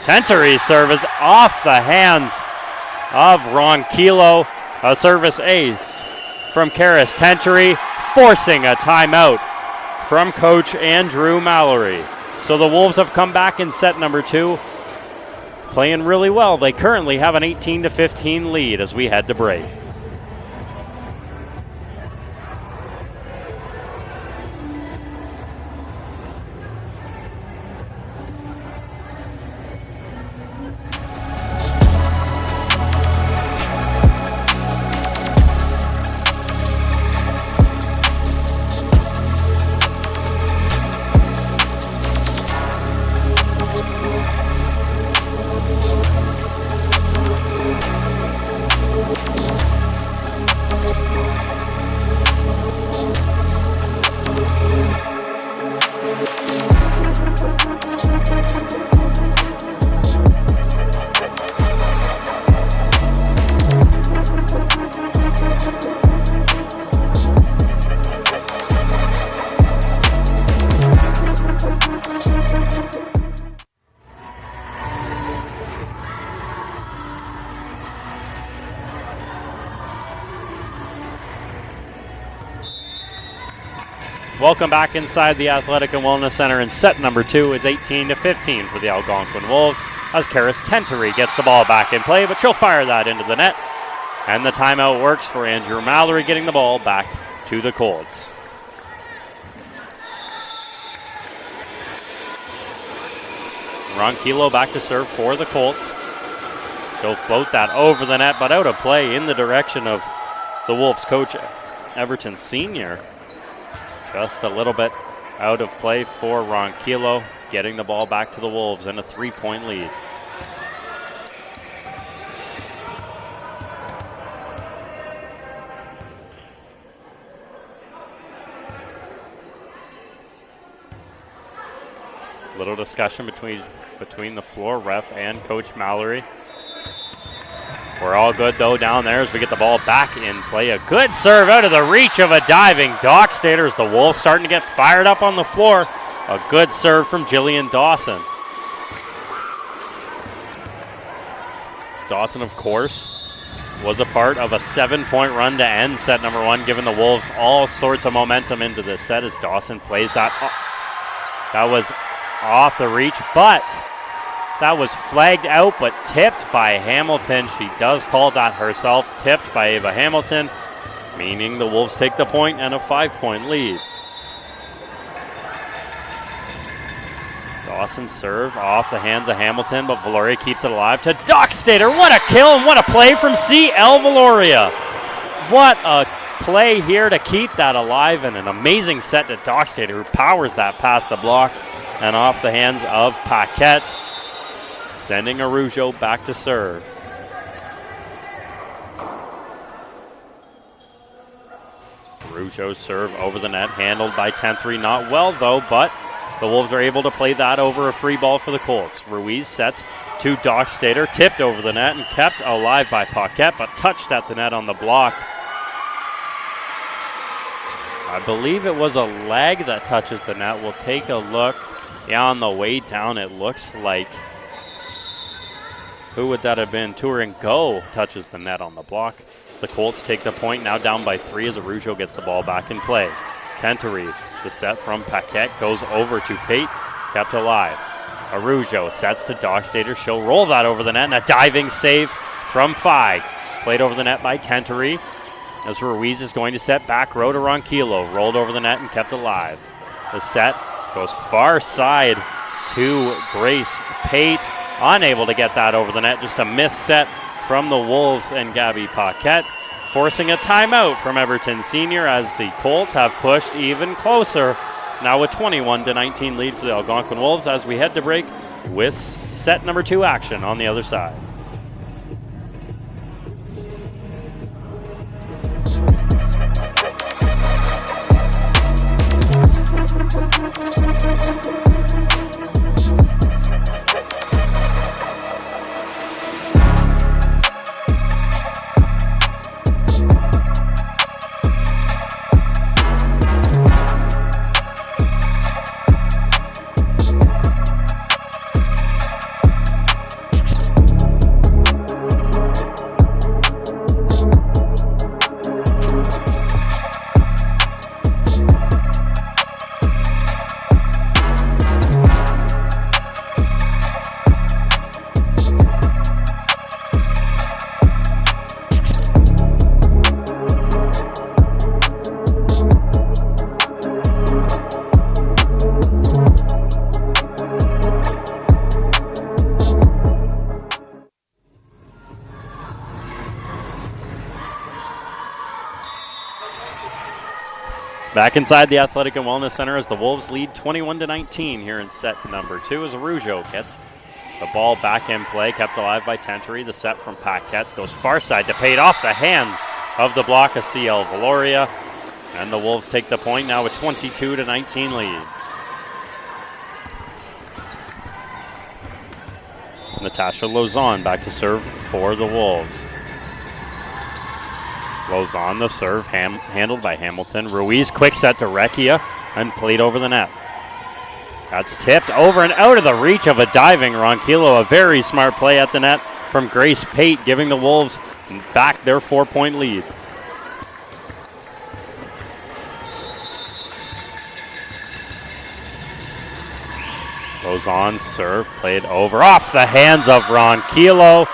Tentery's serve is off the hands of Ronquillo. A service ace from Karis Tentery, forcing a timeout from Coach Andrew Mallory. So the Wolves have come back in set number 2, playing really well. They currently have an 18-15 lead as we head to break. Welcome back inside the Athletic and Wellness Center in set number 2. It's 18-15 for the Algonquin Wolves as Karis Tentery gets the ball back in play, but she'll fire that into the net. And the timeout works for Andrew Mallory, getting the ball back to the Colts. Ronquillo back to serve for the Colts. She'll float that over the net, but out of play in the direction of the Wolves coach, Everton Senior. Just a little bit out of play for Ronquillo, getting the ball back to the Wolves in a 3-point lead. Little discussion between the floor ref and Coach Mallory. We're all good though down there as we get the ball back in play. A good serve out of the reach of a diving Dockstader as the Wolves starting to get fired up on the floor. A good serve from Jillian Dawson. Dawson, of course, was a part of a 7-point run to end set number 1, giving the Wolves all sorts of momentum into this set as Dawson plays that. That was off the reach, but that was flagged out, but tipped by Hamilton. She does call that herself, tipped by Ava Hamilton, meaning the Wolves take the point and a 5-point lead. Dawson serve off the hands of Hamilton, but Valoria keeps it alive to Dockstader. What a kill and what a play from CL Valoria. What a play here to keep that alive, and an amazing set to Dockstader, who powers that past the block and off the hands of Paquette, sending Arujo back to serve. Arujo's serve over the net, handled by Tenthery. Not well though, but the Wolves are able to play that over a free ball for the Colts. Ruiz sets to Dockstader, tipped over the net and kept alive by Paquette, but touched at the net on the block. I believe it was a leg that touches the net. We'll take a look. Yeah, on the way down, it looks like, who would that have been? Turin Go touches the net on the block. The Colts take the point, now down by 3 as Arujo gets the ball back in play. Tenthery, the set from Paquette, goes over to Pate, kept alive. Arujo sets to Dockstader. She'll roll that over the net, and a diving save from Feig. Played over the net by Tenthery as Ruiz is going to set back row to Ronquillo. Rolled over the net and kept alive. The set goes far side to Grace Pate. Unable to get that over the net. Just a missed set from the Wolves and Gabby Paquette, forcing a timeout from Everton Senior as the Colts have pushed even closer. Now a 21-19 lead for the Algonquin Wolves as we head to break with set number 2 action on the other side. Back inside the Athletic and Wellness Center as the Wolves lead 21-19 here in set number 2 as Arujo gets the ball back in play, kept alive by Tenthery. The set from Paquette goes far side to Pate off the hands of the block of CL Valoria. And the Wolves take the point now with 22-19 lead. Natasha Lozon back to serve for the Wolves. Lozon the serve, handled by Hamilton. Ruiz quick set to Recchia and played over the net. That's tipped over and out of the reach of a diving Ronquillo. A very smart play at the net from Grace Pate, giving the Wolves back their 4-point lead. Lozon's serve played over off the hands of Ronquillo,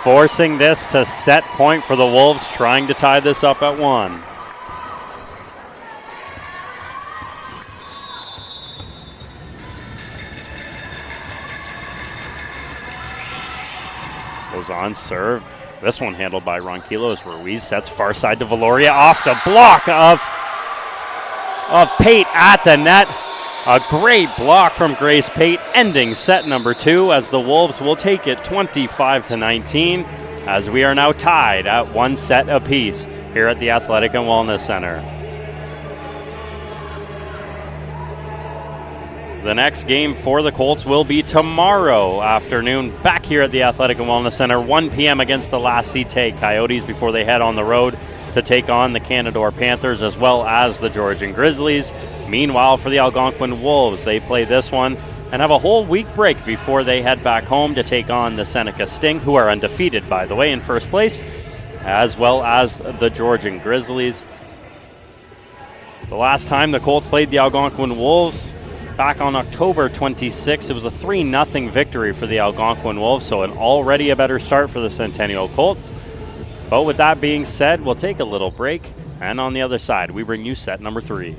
forcing this to set point for the Wolves, trying to tie this up at 1. Goes on, serve. This one handled by Ronquillo as Ruiz sets far side to Valoria off the block of Pate at the net. A great block from Grace Pate, ending set number 2 as the Wolves will take it 25-19, as we are now tied at 1 set apiece here at the Athletic and Wellness Center. The next game for the Colts will be tomorrow afternoon back here at the Athletic and Wellness Center, 1 p.m. against the La Cité Coyotes before they head on the road to take on the Canadore Panthers as well as the Georgian Grizzlies. Meanwhile, for the Algonquin Wolves, they play this one and have a whole week break before they head back home to take on the Seneca Sting, who are undefeated, by the way, in first place, as well as the Georgian Grizzlies. The last time the Colts played the Algonquin Wolves, back on October 26th, it was a 3-0 victory for the Algonquin Wolves, so already a better start for the Centennial Colts. But with that being said, we'll take a little break, and on the other side, we bring you set number 3.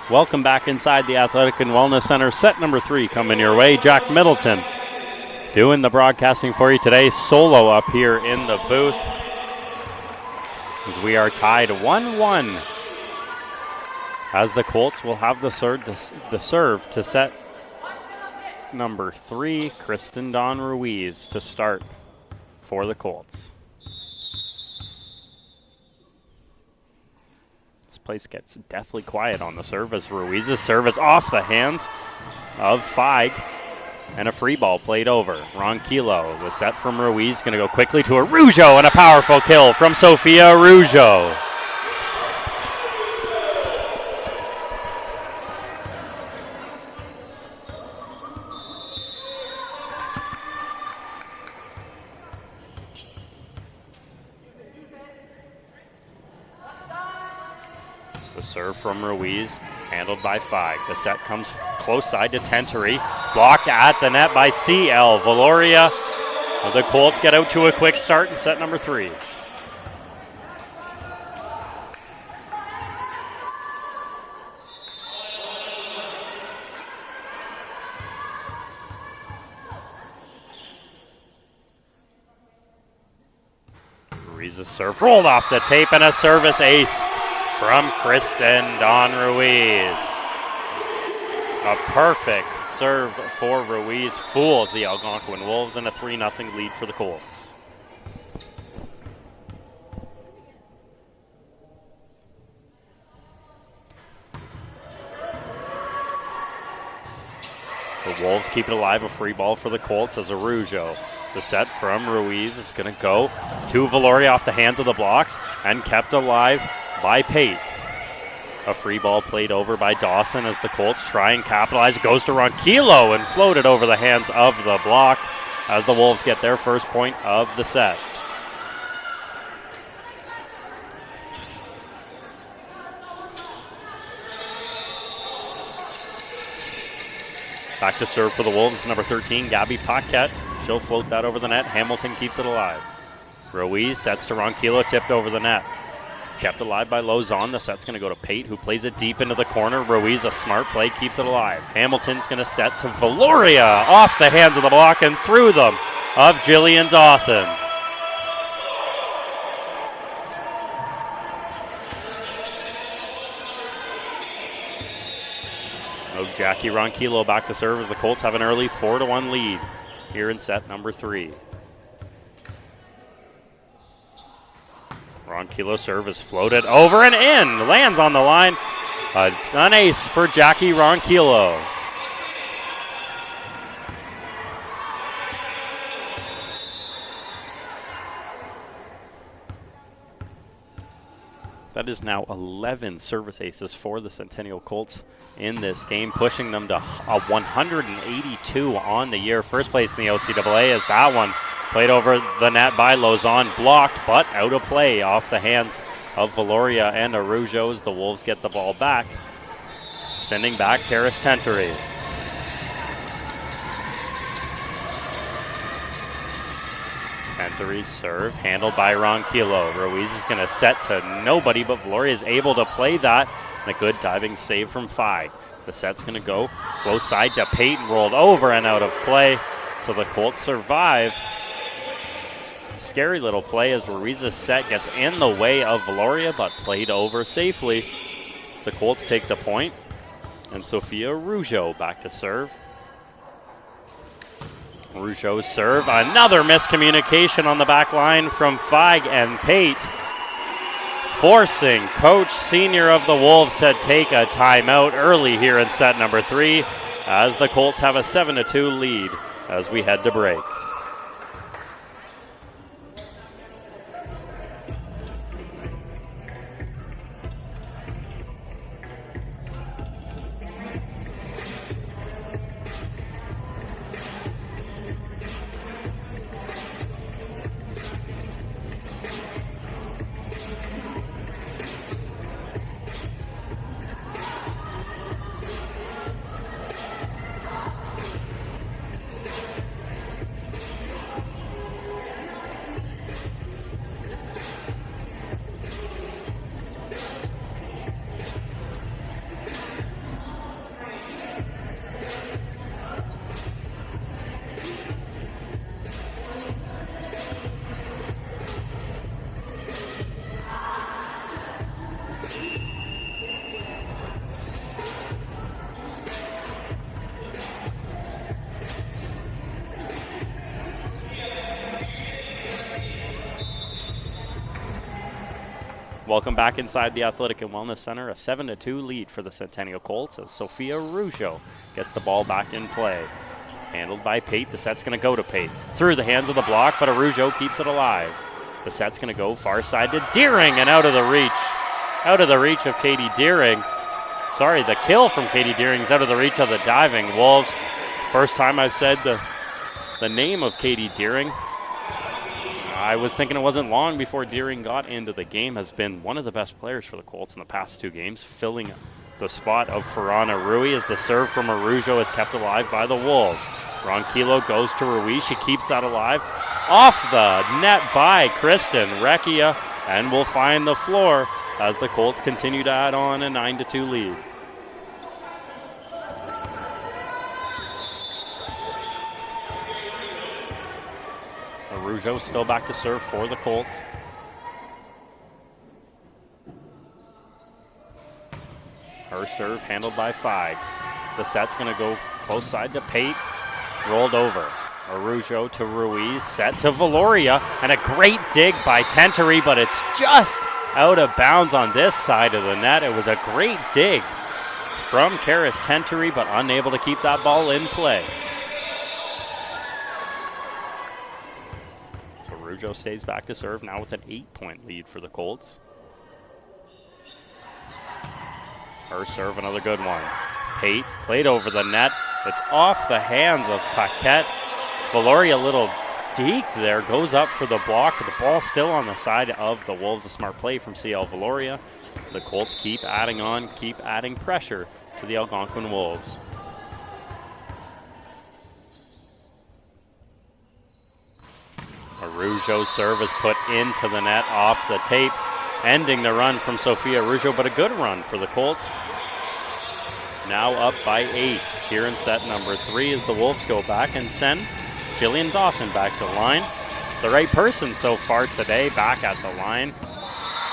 Welcome back inside the Athletic and Wellness Center. Set number 3 coming your way. Jack Middleton doing the broadcasting for you today. Solo up here in the booth. As we are tied 1-1. As the Colts will have the serve to set number 3, Kristen Dawn Ruiz, to start for the Colts. Place gets deathly quiet on the serve as Ruiz's serve is off the hands of Feig, and a free ball played over. Ronquillo, the set from Ruiz, going to go quickly to Araujo, and a powerful kill from Sofia Araujo. The serve from Ruiz, handled by Feig. The set comes close side to Tentery. Blocked at the net by CL. Valoria. The Colts get out to a quick start in set number 3. Ruiz's serve rolled off the tape, and a service ace from Kristen Dawn Ruiz. A perfect serve for Ruiz fools the Algonquin Wolves, and a 3-0 lead for the Colts. The Wolves keep it alive, a free ball for the Colts as Arujo. The set from Ruiz is going to go to Valoria off the hands of the blocks and kept alive by Pate. A free ball played over by Dawson as the Colts try and capitalize. It goes to Ronquillo and floated over the hands of the block as the Wolves get their first point of the set. Back to serve for the Wolves, number 13, Gabby Paquette. She'll float that over the net. Hamilton keeps it alive. Ruiz sets to Ronquillo, tipped over the net. It's kept alive by Lozon. The set's going to go to Pate, who plays it deep into the corner. Ruiz, a smart play, keeps it alive. Hamilton's going to set to Valoria, off the hands of the block and through them of Jillian Dawson. Jackie Ronquillo back to serve as the Colts have an early 4-1 lead here in set number 3. Ronquillo serve is floated over and in, lands on the line. An ace for Jackie Ronquillo. That is now 11 service aces for the Centennial Colts in this game, pushing them to 182 on the year. First place in the OCAA as that one played over the net by Lozon, blocked but out of play off the hands of Valoria and Arujo as the Wolves get the ball back, sending back Paris Tentery. Tentery's serve handled by Ronquillo. Ruiz is going to set to nobody, but Valoria is able to play that. And a good diving save from Feig. The set's going to go close side to Peyton, rolled over and out of play. So the Colts survive. Scary little play as Ruiz's set gets in the way of Valoria, but played over safely. The Colts take the point, and Sophia Arujo back to serve. Arujo's serve, another miscommunication on the back line from Feig and Pate, forcing Coach Senior of the Wolves to take a timeout early here in set number 3 as the Colts have a 7-2 lead as we head to break. Welcome back inside the Athletic and Wellness Center. A 7-2 lead for the Centennial Colts as Sophia Arujo gets the ball back in play. Handled by Pate. The set's going to go to Pate. Through the hands of the block, but Arujo keeps it alive. The set's going to go far side to Deering and out of the reach. Out of the reach of Katie Deering. Sorry, the kill from Katie Deering is out of the reach of the diving Wolves. First time I've said the name of Katie Deering. I was thinking it wasn't long before Deering got into the game. Has been one of the best players for the Colts in the past 2 games, filling the spot of Farana Rui as the serve from Arujo is kept alive by the Wolves. Ronquillo goes to Ruiz. She keeps that alive. Off the net by Kristen Recchia and will find the floor as the Colts continue to add on a 9-2 lead. Arujo still back to serve for the Colts. Her serve handled by Feig. The set's going to go close side to Pate. Rolled over. Arujo to Ruiz. Set to Valoria. And a great dig by Tentery, but it's just out of bounds on this side of the net. It was a great dig from Karis Tentery, but unable to keep that ball in play. So Arujo stays back to serve now with an 8-point lead for the Colts. Her serve, another good one. Pate played over the net. It's off the hands of Paquette. Valoria, a little deke there, goes up for the block, but the ball still on the side of the Wolves. A smart play from CL Valoria. The Colts keep adding on, keep adding pressure to the Algonquin Wolves. Arujo's serve is put into the net off the tape, ending the run from Sophia Arujo, but a good run for the Colts. Now up by 8 here in set number 3 as the Wolves go back and send Jillian Dawson back to the line. The right person so far today back at the line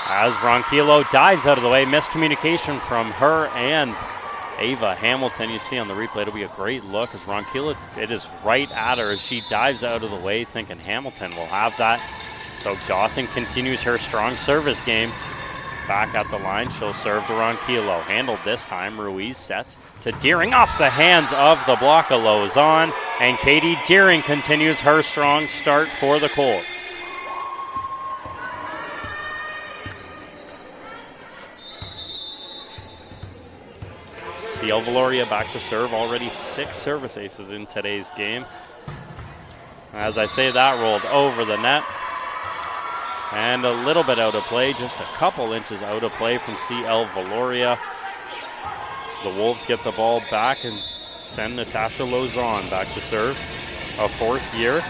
as Ronquillo dives out of the way. Miscommunication from her and Ava Hamilton. You see on the replay, it'll be a great look as Ronquillo, it is right at her as she dives out of the way, thinking Hamilton will have that. So Dawson continues her strong service game. Back at the line, she'll serve to Ronquillo. Handled this time, Ruiz sets to Deering off the hands of the block of Lozon. And Katie Deering continues her strong start for the Colts. CL Valoria back to serve, already 6 service aces in today's game. As I say that, rolled over the net. And a little bit out of play, just a couple inches out of play from CL Valoria. The Wolves get the ball back and send Natasha Lozon back to serve. A 4th year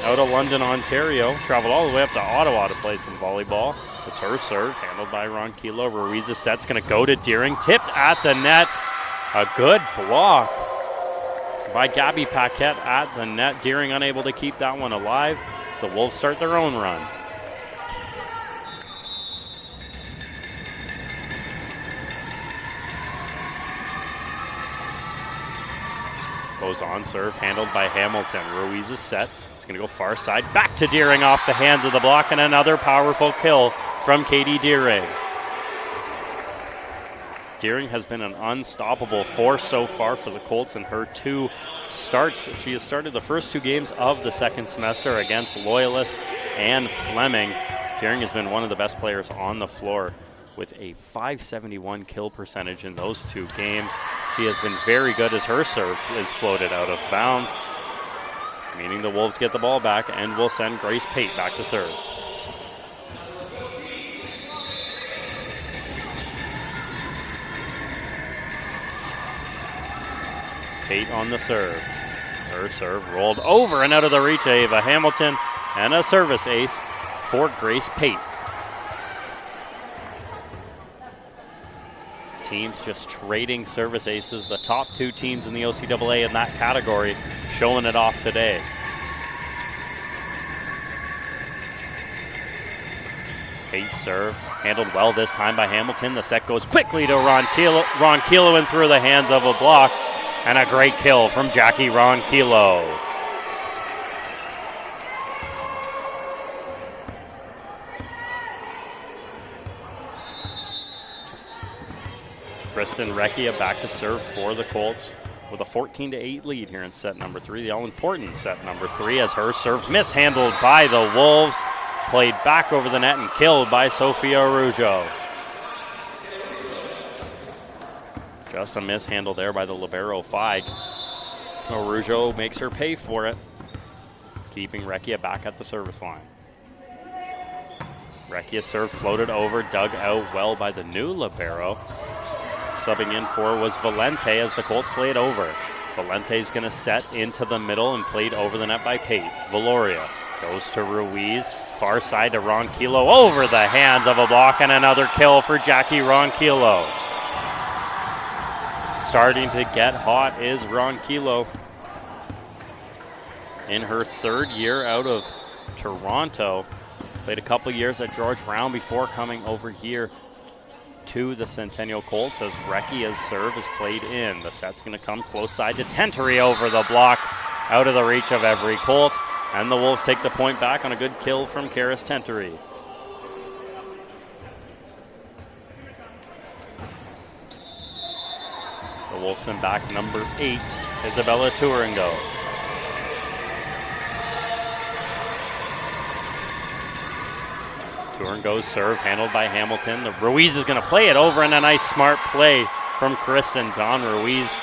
out of London, Ontario. Traveled all the way up to Ottawa to play some volleyball. It's her serve, handled by Ronquillo. Ruiz's set's going to go to Deering. Tipped at the net. A good block by Gabby Paquette at the net. Deering unable to keep that one alive. The Wolves start their own run. Goes on serve, handled by Hamilton. Ruiz is set. He's going to go far side. Back to Deering off the hands of the block, and another powerful kill from Katie Deering. Deering has been an unstoppable force so far for the Colts in her 2 starts. She has started the first 2 games of the second semester against Loyalist and Fleming. Deering has been one of the best players on the floor with a .571 kill percentage in those 2 games. She has been very good as her serve is floated out of bounds, meaning the Wolves get the ball back and will send Grace Pate back to serve. Pate on the serve. Her serve rolled over and out of the reach of Ava Hamilton, and a service ace for Grace Pate. Teams just trading service aces. The top 2 teams in the OCAA in that category showing it off today. Pate's serve handled well this time by Hamilton. The set goes quickly to Ronquillo and through the hands of a block. And a great kill from Jackie Ronquillo. Kristen Recchia back to serve for the Colts with a 14-8 lead here in set number 3. The all-important set number 3 as her serve mishandled by the Wolves. Played back over the net and killed by Sophia Arujo. Just a mishandle there by the libero Feig. Arujo makes her pay for it, keeping Recchia back at the service line. Recchia's serve floated over, dug out well by the new libero. Subbing in for was Valente as the Colts played over. Valente's going to set into the middle and played over the net by Pate. Valoria goes to Ruiz. Far side to Ronquillo over the hands of a block, and another kill for Jackie Ronquillo. Starting to get hot is Ronquillo. In her 3rd year out of Toronto. Played a couple years at George Brown before coming over here to the Centennial Colts as Reckia's serve is played in. The set's going to come close side to Tentery over the block, out of the reach of every Colt, and the Wolves take the point back on a good kill from Karis Tentery. The Wolves send back number 8, Isabella Turingo. Turingo's serve handled by Hamilton. The Ruiz is going to play it over, and a nice smart play from Kristen. Dawn Ruiz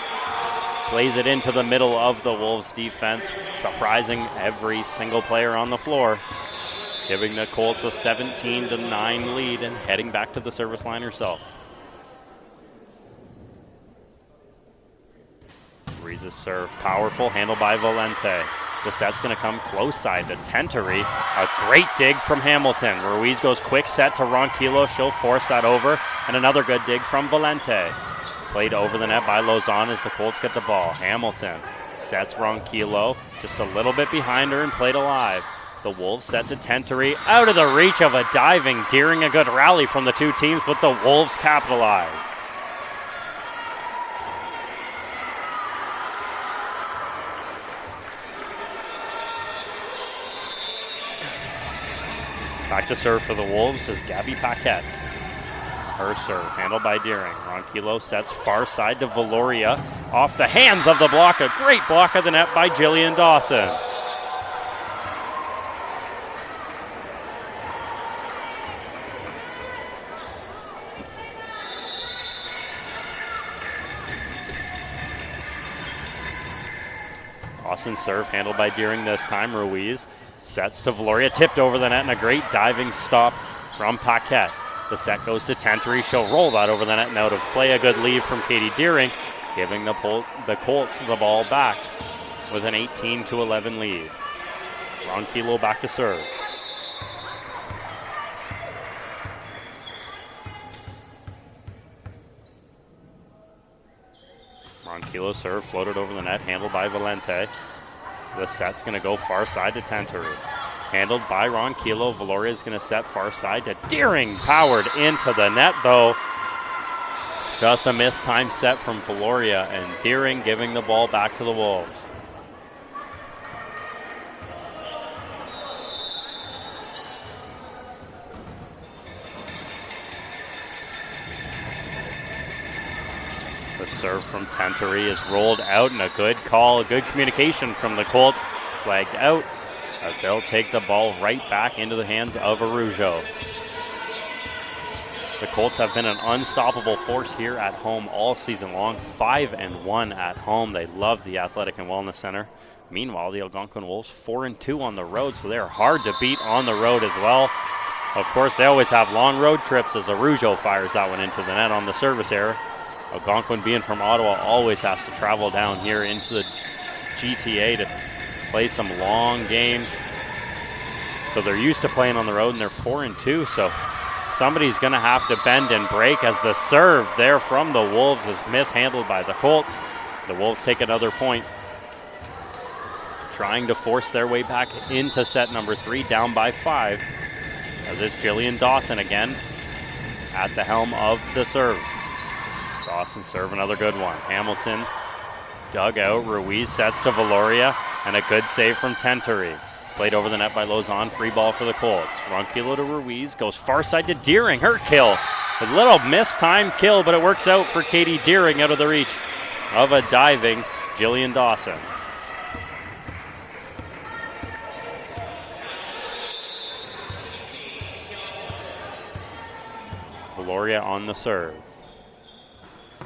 plays it into the middle of the Wolves defense, surprising every single player on the floor, giving the Colts a 17-9 lead and heading back to the service line herself. Ruiz's serve, powerful, handled by Valente. The set's going to come close side to Tentery. A great dig from Hamilton. Ruiz goes quick set to Ronquillo. She'll force that over. And another good dig from Valente. Played over the net by Lozon as the Colts get the ball. Hamilton sets Ronquillo just a little bit behind her and played alive. The Wolves set to Tentery. Out of the reach of a diving Deering. A good rally from the two teams, but the Wolves capitalize. Back to serve for the Wolves is Gabby Paquette. Her serve handled by Deering. Ronquillo sets far side to Valoria. Off the hands of the block. A great block of the net by Jillian Dawson. Dawson's serve handled by Deering this time. Ruiz sets to Valoria, tipped over the net, and a great diving stop from Paquette. The set goes to Tentery. She'll roll that over the net and out of play. A good lead from Katie Deering, giving the Colts the ball back with an 18-11 lead. Ronquillo back to serve. Ronquillo serve floated over the net, handled by Valente. The set's going to go far side to Tentery. Handled by Ronquillo. Valoria is going to set far side to Deering. Powered into the net, though. Just a missed time set from Valoria, and Deering giving the ball back to the Wolves. The serve from Tentery is rolled out, and a good call, a good communication from the Colts. Flagged out as they'll take the ball right back into the hands of Arujo. The Colts have been an unstoppable force here at home all season long, 5-1 at home. They love the Athletic and Wellness Center. Meanwhile, the Algonquin Wolves 4-2 on the road, so they're hard to beat on the road as well. Of course, they always have long road trips as Arujo fires that one into the net on the service error. Algonquin, being from Ottawa, always has to travel down here into the GTA to play some long games. So they're used to playing on the road, and they're 4-2. So somebody's going to have to bend and break as the serve there from the Wolves is mishandled by the Colts. The Wolves take another point, trying to force their way back into set number 3, down by 5, as it's Jillian Dawson again at the helm of the serve. Dawson serve, another good one. Hamilton dug out. Ruiz sets to Valoria, and a good save from Tentery. Played over the net by Lozon. Free ball for the Colts. Ronquillo to Ruiz. Goes far side to Deering. Her kill. A little mistimed kill, but it works out for Katie Deering out of the reach of a diving Jillian Dawson. Valoria on the serve.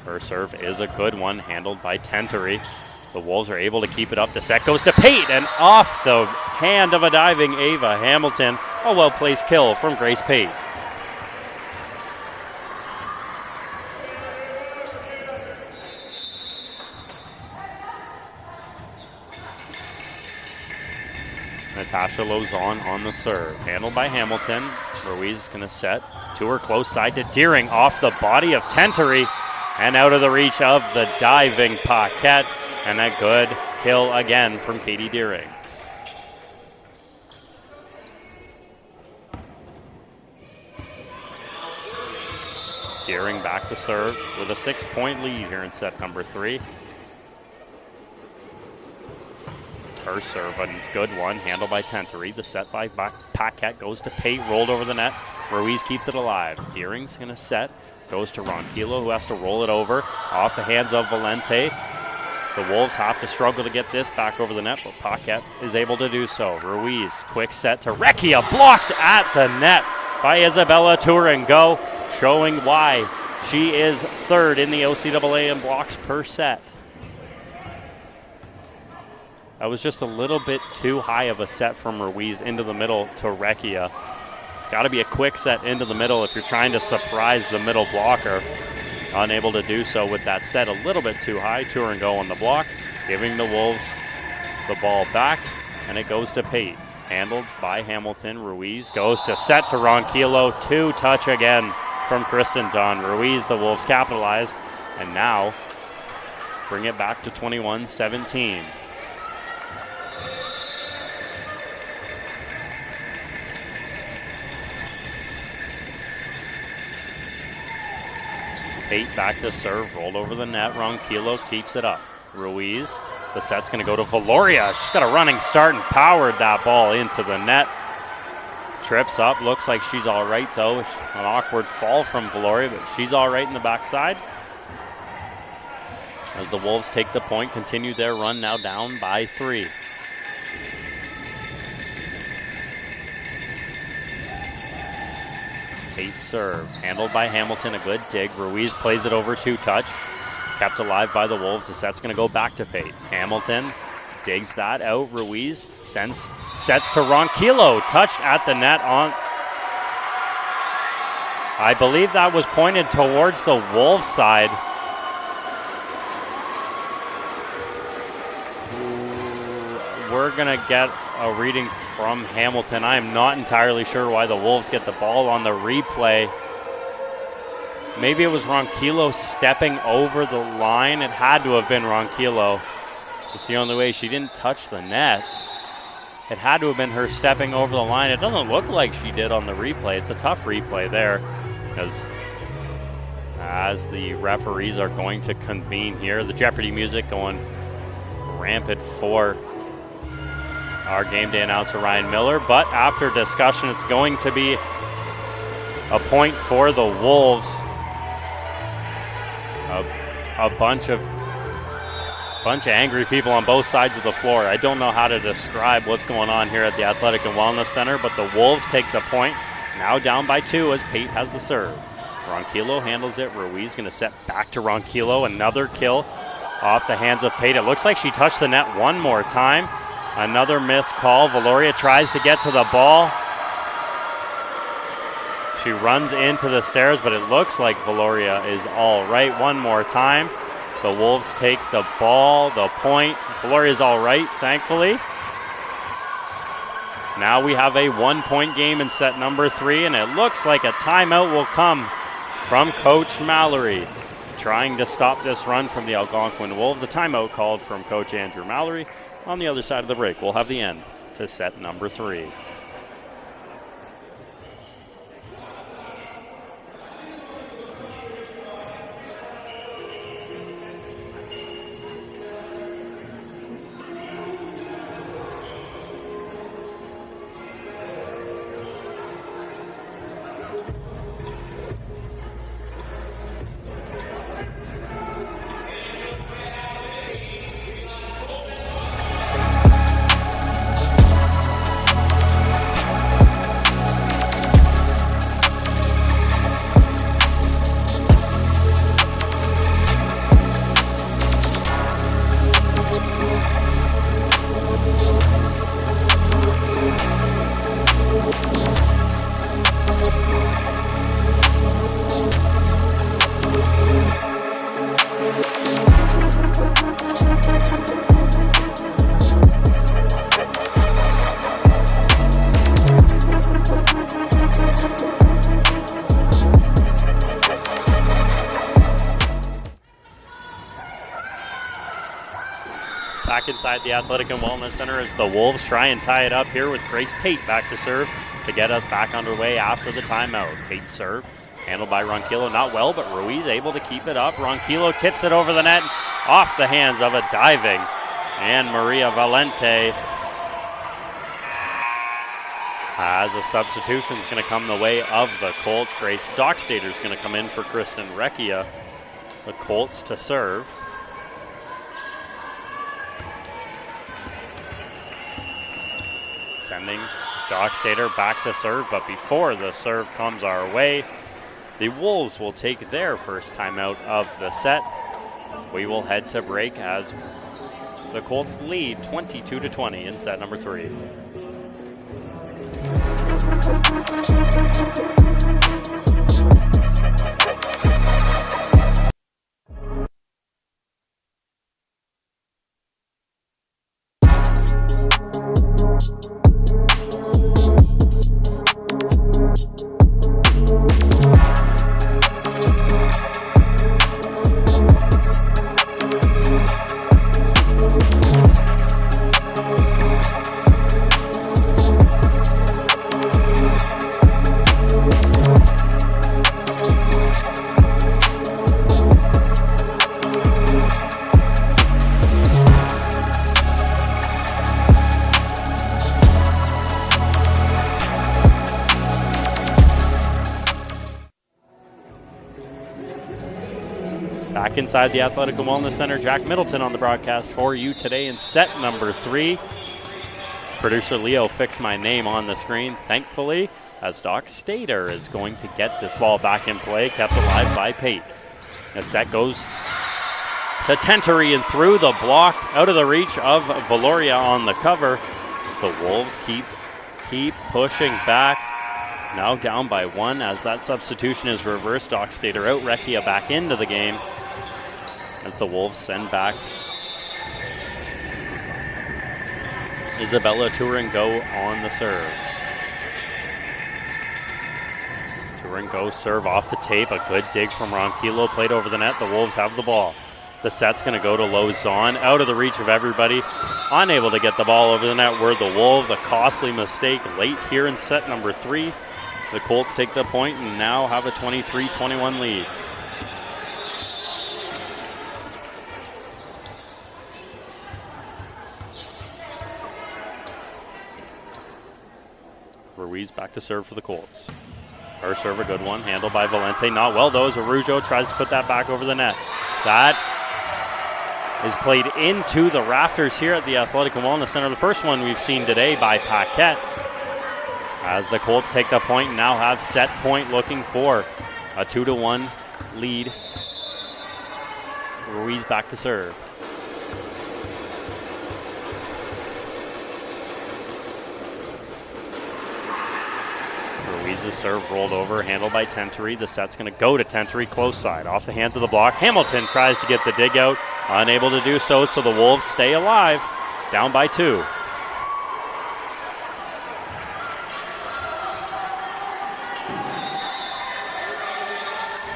Her serve is a good one, handled by Tentery. The Wolves are able to keep it up. The set goes to Pate, and off the hand of a diving Ava Hamilton. A well-placed kill from Grace Pate. Natasha Lozon on the serve. Handled by Hamilton. Ruiz is going to set to her close side to Deering, off the body of Tentery. And out of the reach of the diving Paquette. And a good kill again from Katie Deering. Deering back to serve with a 6-point lead here in set number 3. Her serve, a good one, handled by Tentery. The set by Paquette goes to Pate, rolled over the net. Ruiz keeps it alive. Deering's going to set, goes to Ronquillo, who has to roll it over, off the hands of Valente. The Wolves have to struggle to get this back over the net, but Paquette is able to do so. Ruiz, quick set to Recchia, blocked at the net by Isabella Turingo, showing why she is third in the OCAA in blocks per set. That was just a little bit too high of a set from Ruiz into the middle to Recchia. It's got to be a quick set into the middle if you're trying to surprise the middle blocker. Unable to do so with that set a little bit too high. Turingo on the block, giving the Wolves the ball back, and it goes to Pate. Handled by Hamilton. Ruiz goes to set to Ronquillo. 2-touch again from Kristen Dunn. Ruiz, the Wolves capitalize, and now bring it back to 21-17. Pate back to serve, rolled over the net. Ronquillo keeps it up. Ruiz, the set's going to go to Valoria. She's got a running start and powered that ball into the net. Trips up, looks like she's all right though. An awkward fall from Valoria, but she's all right in the backside. As the Wolves take the point, continue their run, now down by 3. Pate serve, handled by Hamilton, a good dig. Ruiz plays it over 2-touch. Kept alive by the Wolves. The set's going to go back to Pate. Hamilton digs that out. Ruiz sets to Ronquillo. Touched at the net on. I believe that was pointed towards the Wolves side. We're going to get a reading from Hamilton. I am not entirely sure why the Wolves get the ball on the replay. Maybe it was Ronquillo stepping over the line. It had to have been Ronquillo. It's the only way. She didn't touch the net. It had to have been her stepping over the line. It doesn't look like she did on the replay. It's a tough replay there, because as the referees are going to convene here, the Jeopardy music going rampant for our game day announcer Ryan Miller, but after discussion it's going to be a point for the Wolves. A bunch of angry people on both sides of the floor. I don't know how to describe what's going on here at the Athletic and Wellness Center, but the Wolves take the point, now down by 2 as Pate has the serve. Ronquillo handles it. Ruiz going to set back to Ronquillo. Another kill off the hands of Pate. It looks like she touched the net one more time. Another missed call. Valoria tries to get to the ball. She runs into the stairs, but it looks like Valoria is all right. One more time. The Wolves take the ball, the point. Valoria is all right, thankfully. Now we have a 1-point game in set number 3, and it looks like a timeout will come from Coach Mallory, trying to stop this run from the Algonquin Wolves. A timeout called from Coach Andrew Mallory. On the other side of the break, we'll have the end to set number 3. Back inside the Athletic and Wellness Center as the Wolves try and tie it up here with Grace Pate back to serve to get us back underway after the timeout. Pate serve, Handled by Ronquillo, not well, but Ruiz able to keep it up. Ronquillo tips it over the net, off the hands of a diving and Maria Valente. As a substitution is going to come the way of the Colts. Grace Dockstader is going to come in for Kristen Recchia. The Colts to serve. Sending Dockstader back to serve, but before the serve comes our way, the Wolves will take their first timeout of the set. We will head to break as the Colts lead 22-20 in set number 3. Back inside the Athletic and Wellness Center, Jack Middleton on the broadcast for you today in set number 3. Producer Leo fixed my name on the screen, thankfully, as Dockstader is going to get this ball back in play, kept alive by Pate. The set goes to Tentery and through the block, out of the reach of Valoria on the cover. As the Wolves keep pushing back. Now down by 1 as that substitution is reversed. Dockstader out, Recchia back into the game as the Wolves send back Isabella Tourengo on the serve. Tourengo serve off the tape, a good dig from Ronquillo, played over the net. The Wolves have the ball. The set's going to go to Lozon, out of the reach of everybody, unable to get the ball over the net were the Wolves. A costly mistake late here in set number 3. The Colts take the point and now have a 23-21 lead. Ruiz back to serve for the Colts. Her serve, a good one, handled by Valente. Not well though, as Arujo tries to put that back over the net. That is played into the rafters here at the Athletic and Wellness Center. The first one we've seen today by Paquette. As the Colts take the point and now have set point looking for a 2-1 lead. Ruiz back to serve. Ruiz's serve rolled over, handled by Tentery. The set's going to go to Tentery, close side, off the hands of the block. Hamilton tries to get the dig out, unable to do so, so the Wolves stay alive, down by 2.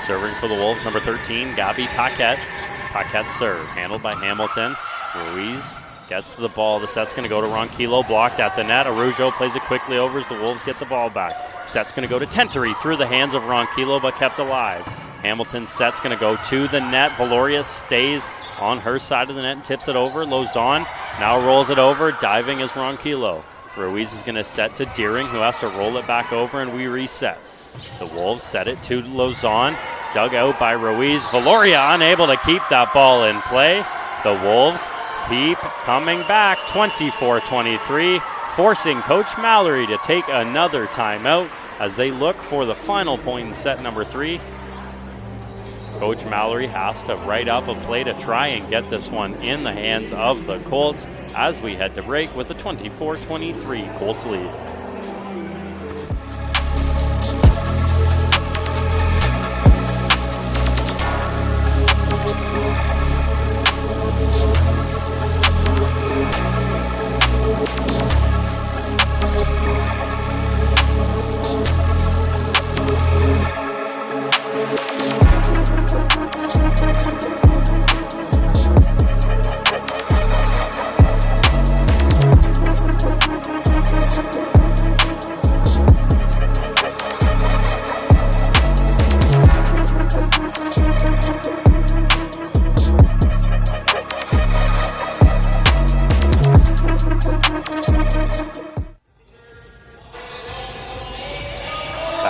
Serving for the Wolves, number 13, Gabby Paquette. Paquette's serve, handled by Hamilton. Ruiz gets to the ball. The set's going to go to Ronquillo, blocked at the net. Arujo plays it quickly over as the Wolves get the ball back. Set's going to go to Tentery through the hands of Ronquillo, but kept alive. Hamilton's set's going to go to the net. Valoria stays on her side of the net and tips it over. Lozon now rolls it over. Diving is Ronquillo. Ruiz is going to set to Deering, who has to roll it back over, and we reset. The Wolves set it to Lozon. Dug out by Ruiz. Valoria unable to keep that ball in play. The Wolves keep coming back, 24-23, forcing Coach Mallory to take another timeout as they look for the final point in set number 3. Coach Mallory has to write up a play to try and get this one in the hands of the Colts as we head to break with a 24-23 Colts lead.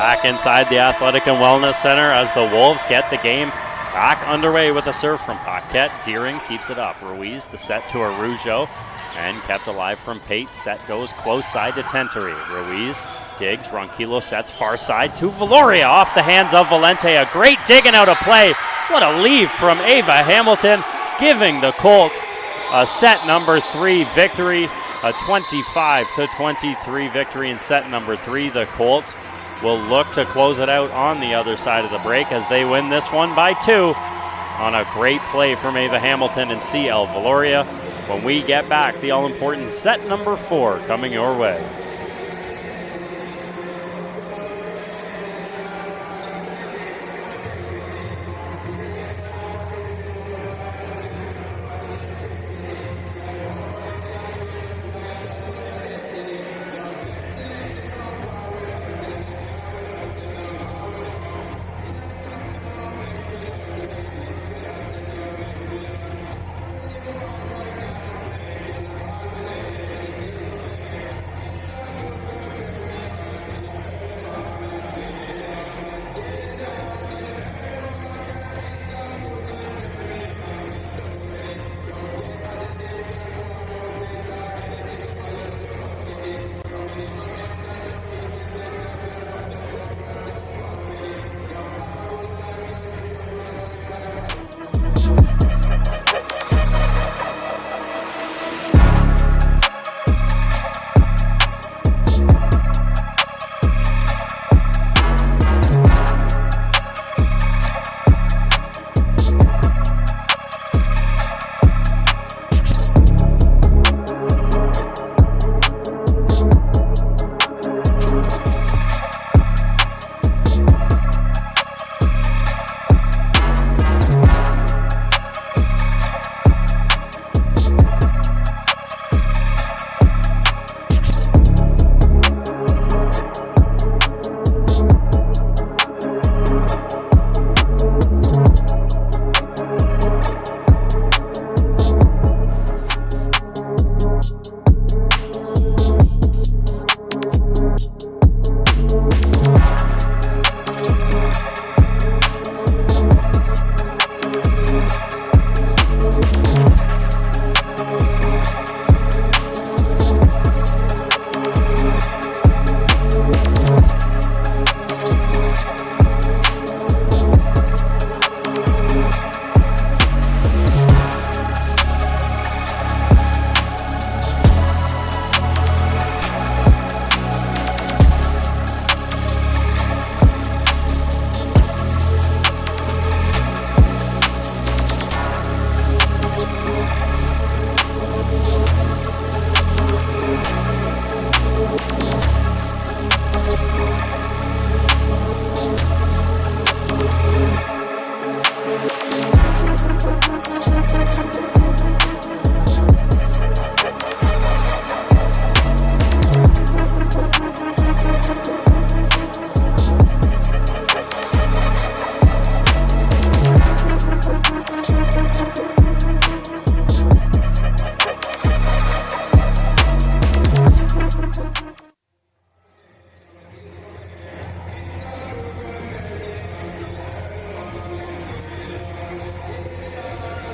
Back inside the Athletic and Wellness Center as the Wolves get the game back underway with a serve from Paquette. Deering keeps it up. Ruiz the set to Arujo and kept alive from Pate. Set goes close side to Tentery. Ruiz digs. Ronquillo sets far side to Valoria off the hands of Valente. A great digging out of play. What a leave from Ava Hamilton, giving the Colts a set number 3 victory, a 25-23 victory in set number 3. The Colts will look to close it out on the other side of the break as they win this one by 2 on a great play from Ava Hamilton and CL Valoria. When we get back, the all-important set number 4 coming your way.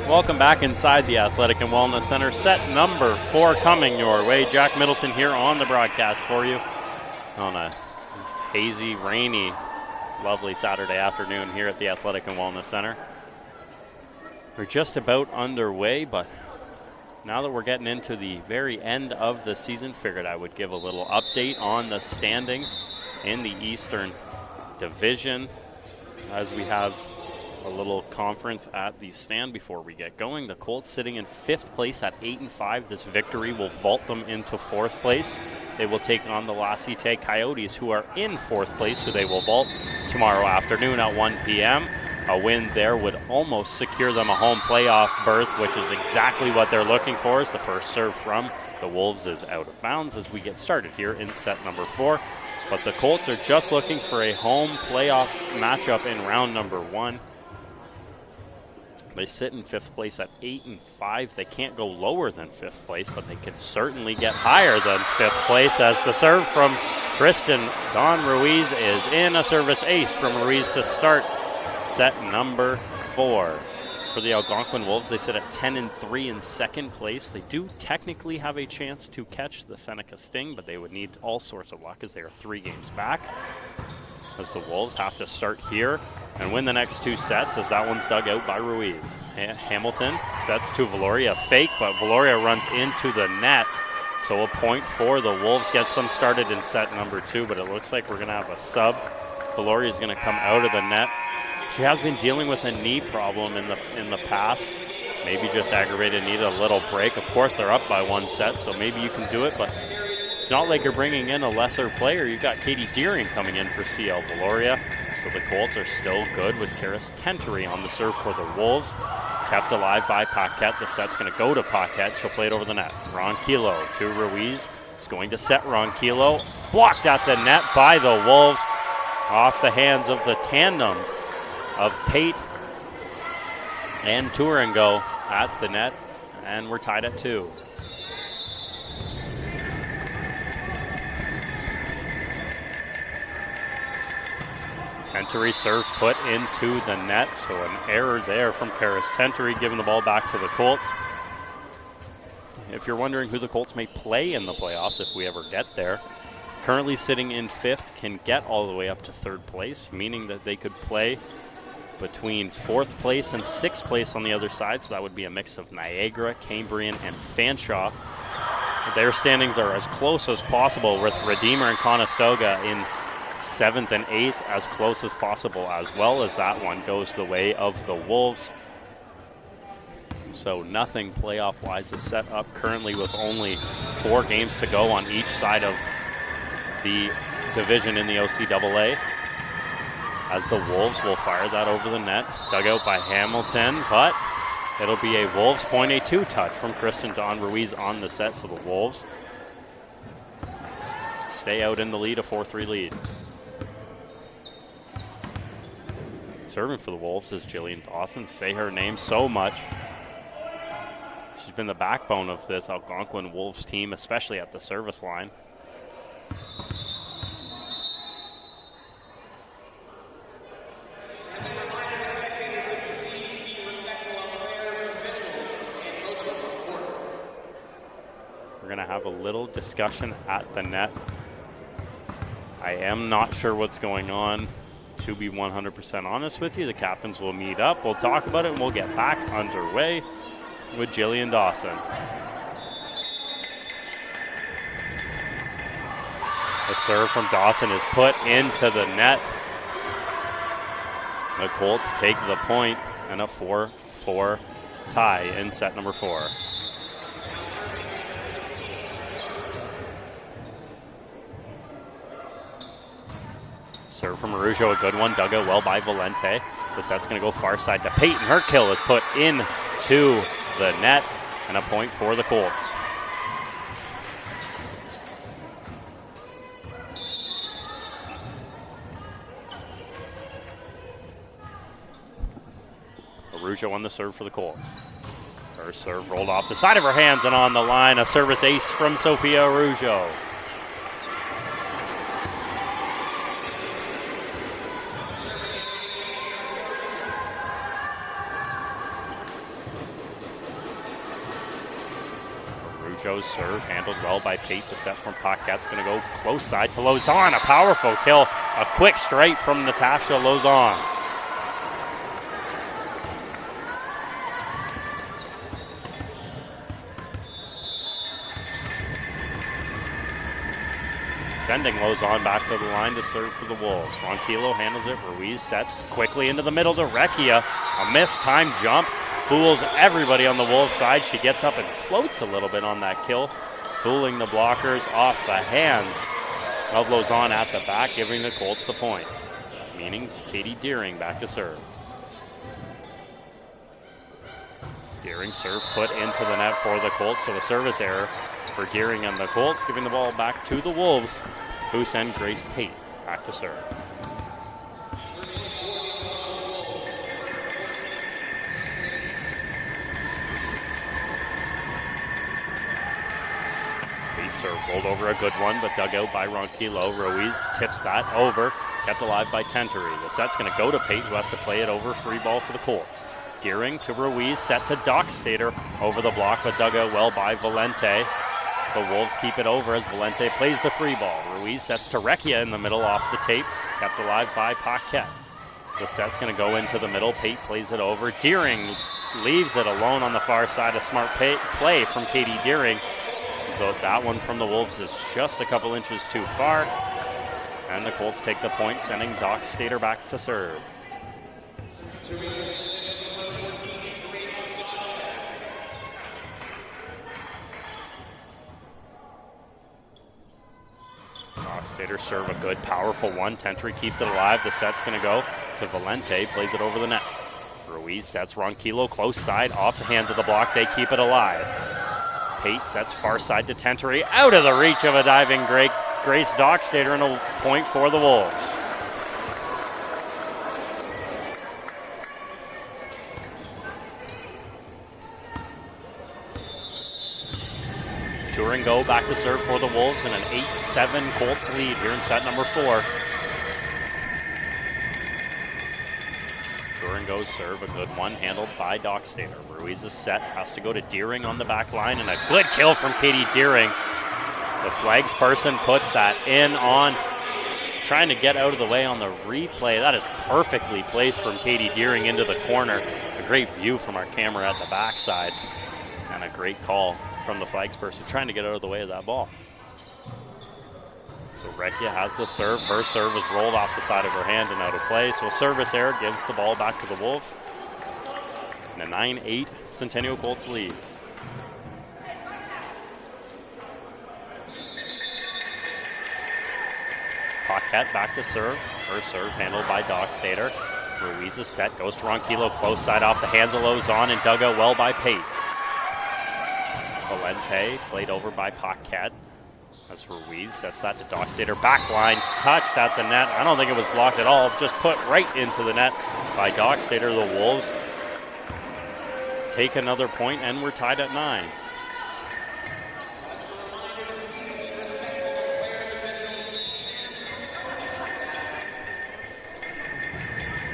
Welcome back inside the Athletic and Wellness Center. Set number 4 coming your way. Jack Middleton here on the broadcast for you on a hazy, rainy, lovely Saturday afternoon here at the Athletic and Wellness Center. We're just about underway, but now that we're getting into the very end of the season, figured I would give a little update on the standings in the Eastern Division as we have a little conference at the stand before we get going. The Colts sitting in 5th place at 8-5. This victory will vault them into 4th place. They will take on the La Cité Coyotes, who are in 4th place, who they will vault tomorrow afternoon at 1 p.m. A win there would almost secure them a home playoff berth, which is exactly what they're looking for, as the first serve from the Wolves is out of bounds as we get started here in set number 4. But the Colts are just looking for a home playoff matchup in round number 1. They sit in 5th place at 8-5. They can't go lower than 5th place, but they could certainly get higher than 5th place as the serve from Kristen Dawn Ruiz is in. A service ace from Ruiz to start set number 4. For the Algonquin Wolves, they sit at 10-3 in second place. They do technically have a chance to catch the Seneca Sting, but they would need all sorts of luck as they are 3 games back. As the Wolves have to start here and win the next 2 sets, as that one's dug out by Ruiz. Hamilton sets to Valoria. Fake, but Valoria runs into the net. So a point for the Wolves, gets them started in set number 2, but it looks like we're going to have a sub. Valoria is going to come out of the net. She has been dealing with a knee problem in the past. Maybe just aggravated, need a little break. Of course, they're up by 1 set, so maybe you can do it, but it's not like you're bringing in a lesser player. You've got Katie Deering coming in for CL Valoria, so the Colts are still good with Karis Tentery on the serve for the Wolves. Kept alive by Paquette. The set's going to go to Paquette. She'll play it over the net. Ronquillo to Ruiz. Is going to set Ronquillo. Blocked at the net by the Wolves. Off the hands of the tandem of Pate and Turingo at the net, and we're tied at 2. Tentery serve put into the net, so an error there from Karis Tentery, giving the ball back to the Colts. If you're wondering who the Colts may play in the playoffs, if we ever get there, currently sitting in 5th can get all the way up to 3rd place, meaning that they could play between 4th place and 6th place on the other side, so that would be a mix of Niagara, Cambrian, and Fanshawe. Their standings are as close as possible, with Redeemer and Conestoga in 7th and 8th as close as possible, as well as that one goes the way of the Wolves. So nothing playoff-wise is set up currently, with only 4 games to go on each side of the division in the OCAA. As the Wolves will fire that over the net. Dug out by Hamilton, but it'll be a Wolves point, a 2-touch from Kristen Dawn Ruiz on the set, so the Wolves stay out in the lead, a 4-3 lead. Serving for the Wolves is Jillian Dawson. Say her name so much. She's been the backbone of this Algonquin Wolves team, especially at the service line. We're going to have a little discussion at the net. I am not sure what's going on. To be 100% honest with you, the captains will meet up. We'll talk about it, and we'll get back underway with Jillian Dawson. The serve from Dawson is put into the net. The Colts take the point, and a 4-4 tie in set number 4. Serve from Arujo, a good one, dug out well by Valente. The set's going to go far side to Peyton. Her kill is put into the net, and a point for the Colts. Arujo on the serve for the Colts. Her serve rolled off the side of her hands and on the line. A service ace from Sophia Arujo. Arujo's serve handled well by Pate. The set from Paquette's going to go close side to Lauzon. A powerful kill. A quick straight from Natasha Lauzon. Sending Lauzon back to the line to serve for the Wolves. Ronquillo handles it. Ruiz sets quickly into the middle to Recchia. A mistimed jump. Fools everybody on the Wolves side. She gets up and floats a little bit on that kill, fooling the blockers off the hands of Lauzon at the back, giving the Colts the point, meaning Katie Deering back to serve. Deering serve put into the net for the Colts, so a service error for Deering and the Colts, giving the ball back to the Wolves, who send Grace Pate back to serve. Serve rolled over, a good one, but dug out by Ronquillo. Ruiz tips that over, kept alive by Tentery. The set's going to go to Pate, who has to play it over. Free ball for the Colts. Deering to Ruiz, set to Dockstader over the block, but dug out well by Valente. The Wolves keep it over as Valente plays the free ball. Ruiz sets to Recchia in the middle off the tape, kept alive by Paquette. The set's going to go into the middle. Pate plays it over. Deering leaves it alone on the far side. A smart play from Katie Deering. Though that one from the Wolves is just a couple inches too far. And the Colts take the point, sending Dockstader back to serve. Dockstader serve, a good, powerful one. Tentery keeps it alive. The set's going to go to Valente. Plays it over the net. Ruiz sets Ronquillo close side off the hands of the block. They keep it alive. Pate sets far side to Tentery. Out of the reach of a diving Grace Dockstader, and a point for the Wolves. Touringo back to serve for the Wolves, and an 8-7 Colts lead here in set number 4. Touringo's serve, a good one, handled by Dockstader. Ruiz's set has to go to Deering on the back line, and a good kill from Katie Deering. The flags person puts that in on. He's trying to get out of the way on the replay. That is perfectly placed from Katie Deering into the corner. A great view from our camera at the backside, and a great call from the flags person trying to get out of the way of that ball. So Recchia has the serve. Her serve is rolled off the side of her hand and out of play. So a service error gives the ball back to the Wolves. And a 9-8 Centennial Colts lead. Paquette back to serve. Her serve handled by Dockstader. Ruiz's set goes to Ronquillo, close side off the hands of Lozon, and dug out well by Pate. Valente played over by Paquette. As Ruiz sets that to Dockstader. Back line, touched at the net. I don't think it was blocked at all. Just put right into the net by Dockstader. The Wolves take another point, and we're tied at 9.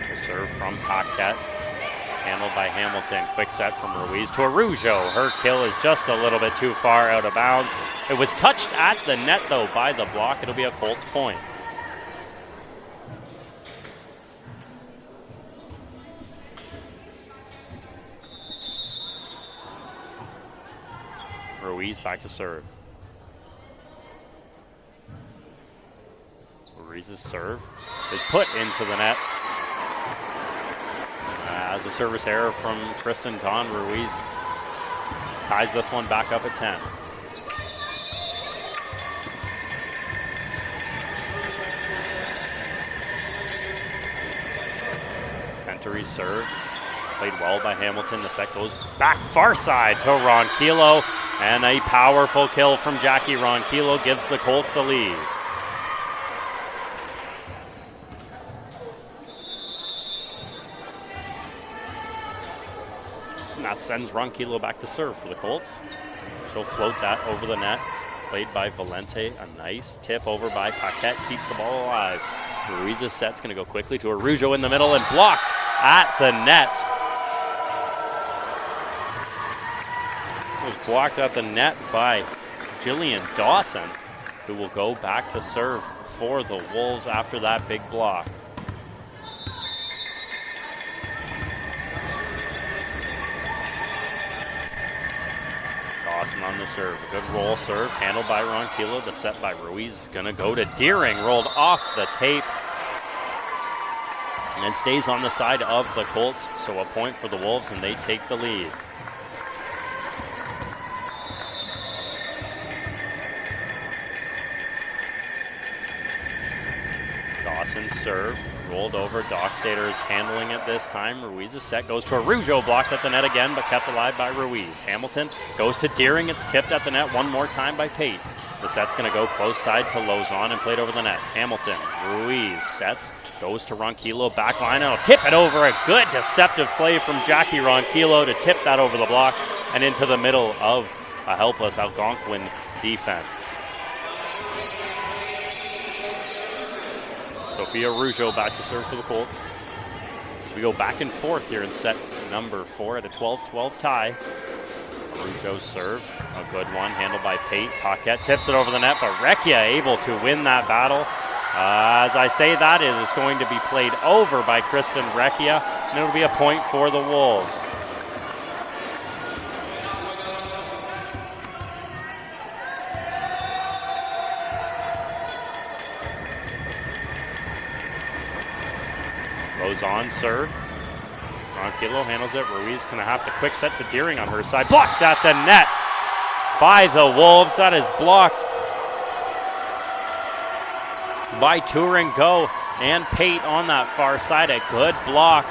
The serve from Paquette, handled by Hamilton. Quick set from Ruiz to Araujo. Her kill is just a little bit too far out of bounds. It was touched at the net, though, by the block. It'll be a Colts point. Ruiz back to serve. Ruiz's serve is put into the net. As a service error from Kristen Don, Ruiz ties this one back up at 10. Tentery's serve, played well by Hamilton. The set goes back far side to Ronquillo, and a powerful kill from Jackie Ronquillo gives the Colts the lead. And that sends Ronquillo back to serve for the Colts. She'll float that over the net. Played by Valente. A nice tip over by Paquette. Keeps the ball alive. Ruiz's set's going to go quickly to Araujo in the middle and blocked at the net. It was blocked at the net by Jillian Dawson, who will go back to serve for the Wolves after that big block. Dawson on the serve. A good roll serve handled by Ronquillo. The set by Ruiz is going to go to Deering. Rolled off the tape and stays on the side of the Colts. So a point for the Wolves, and they take the lead. Dawson's serve rolled over. Dockstader is handling it this time. Ruiz's set goes to Araujo, blocked at the net again, but kept alive by Ruiz. Hamilton goes to Deering. It's tipped at the net one more time by Pate. The set's going to go close side to Lozon and played over the net. Hamilton, Ruiz sets, goes to Ronquillo, back line, and will tip it over. A good deceptive play from Jackie Ronquillo to tip that over the block and into the middle of a helpless Algonquin defense. Sophia Rougeau back to serve for the Colts. So we go back and forth here in set number 4 at a 12-12 tie. Rougeau's serve, a good one, handled by Pate. Paquette tips it over the net, but Recchia able to win that battle. As I say that, it is going to be played over by Kristen Recchia, and it'll be a point for the Wolves. Goes on serve. Ronquillo handles it. Ruiz gonna have to quick set to Deering on her side. Blocked at the net by the Wolves. That is blocked by Tourengo and Pate on that far side. A good block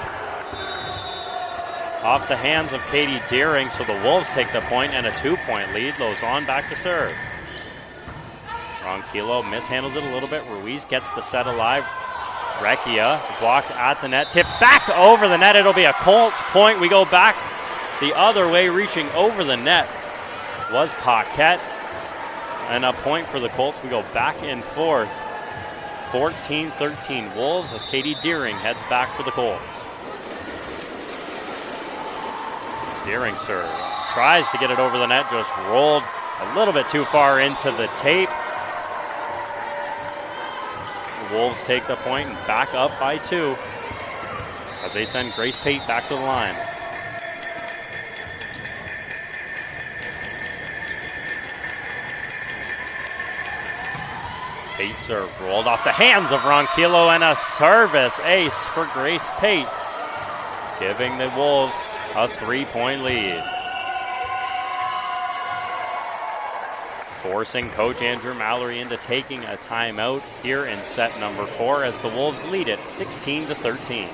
off the hands of Katie Deering. So the Wolves take the point and a 2-point lead. Lozon back to serve. Ronquillo mishandles it a little bit. Ruiz gets the set alive. Recchia blocked at the net, tipped back over the net. It'll be a Colts point. We go back the other way, reaching over the net was Paquette. And a point for the Colts. We go back and forth. 14-13 Wolves as Katie Deering heads back for the Colts. Deering serve. Tries to get it over the net, just rolled a little bit too far into the tape. Wolves take the point and back up by 2 as they send Grace Pate back to the line. Pate serve rolled off the hands of Ronquillo and a service ace for Grace Pate, giving the Wolves a 3-point lead. Forcing Coach Andrew Mallory into taking a timeout here in set number 4 as the Wolves lead it 16-13.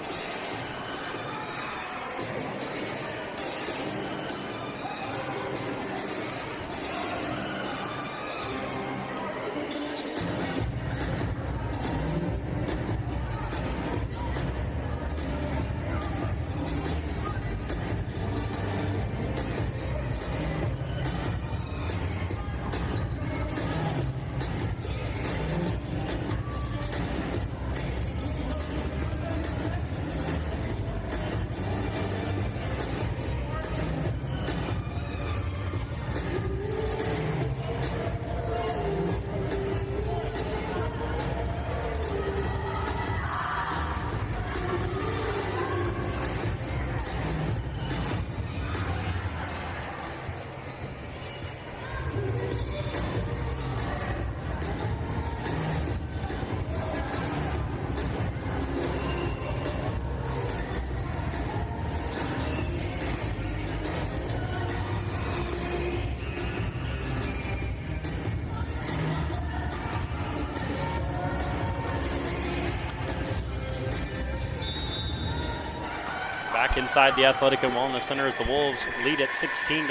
Back inside the Athletic and Wellness Center as the Wolves lead at 16-13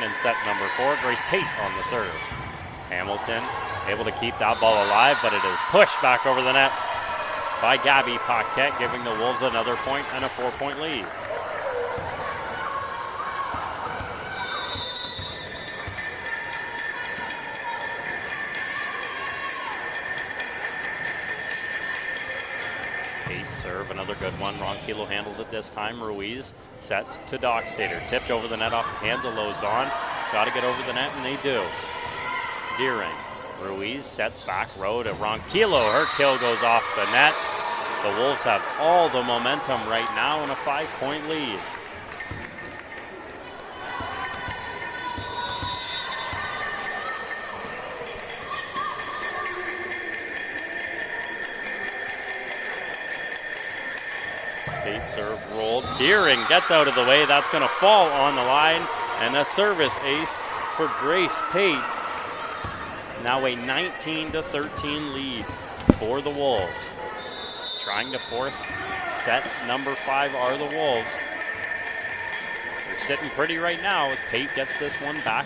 in set number 4. Grace Pate on the serve. Hamilton able to keep that ball alive, but it is pushed back over the net by Gabby Paquette, giving the Wolves another point and a 4-point lead. Serve, another good one. Ronquillo handles it this time. Ruiz sets to Dockstader. Tipped over the net off the hands of Lozon. It's got to get over the net, and they do. Deering. Ruiz sets back row to Ronquillo. Her kill goes off the net. The Wolves have all the momentum right now in a 5-point lead. Pate serve rolled. Deering gets out of the way. That's going to fall on the line. And a service ace for Grace Pate. Now a 19-13 lead for the Wolves. Trying to force set number 5 are the Wolves. They're sitting pretty right now as Pate gets this one back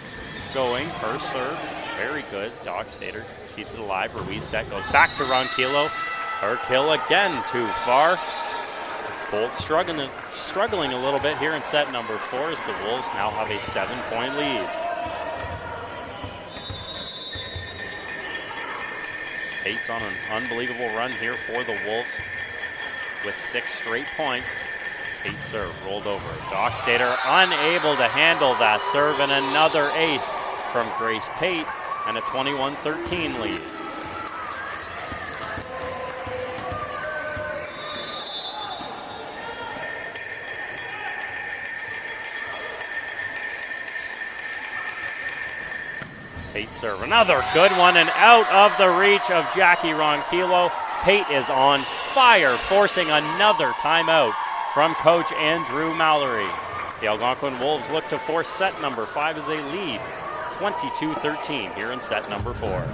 going. Her serve, very good. Dockstader keeps it alive. Ruiz set goes back to Ronquillo. Her kill again too far. Colts struggling a little bit here in set number 4 as the Wolves now have a 7-point lead. Pate's on an unbelievable run here for the Wolves with 6 straight points. Pate serve rolled over. Dockstader unable to handle that serve, and another ace from Grace Pate, and a 21-13 lead. Pate serve, another good one, and out of the reach of Jackie Ronquillo. Pate is on fire, forcing another timeout from Coach Andrew Mallory. The Algonquin Wolves look to force set number 5 as they lead 22-13 here in set number 4.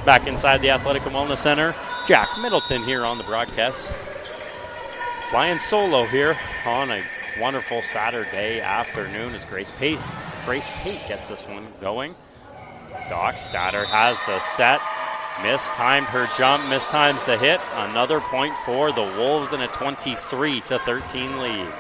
Back inside the Athletic and Wellness Center, Jack Middleton here on the broadcast. Flying solo here on a wonderful Saturday afternoon as Grace Pate gets this one going. Dockstader has the set, mistimed her jump, mistimes the hit. Another point for the Wolves in a 23-13 lead.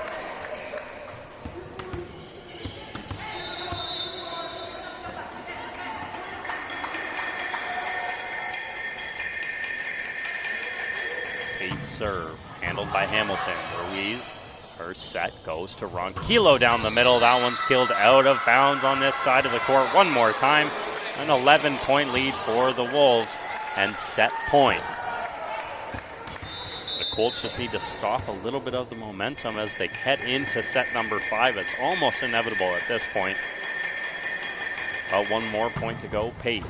Serve handled by Hamilton. Ruiz, her set goes to Ronquillo down the middle. That one's killed out of bounds on this side of the court one more time. An 11-point lead for the Wolves and set point. The Colts just need to stop a little bit of the momentum as they head into set number 5. It's almost inevitable at this point. About one more point to go. Pate,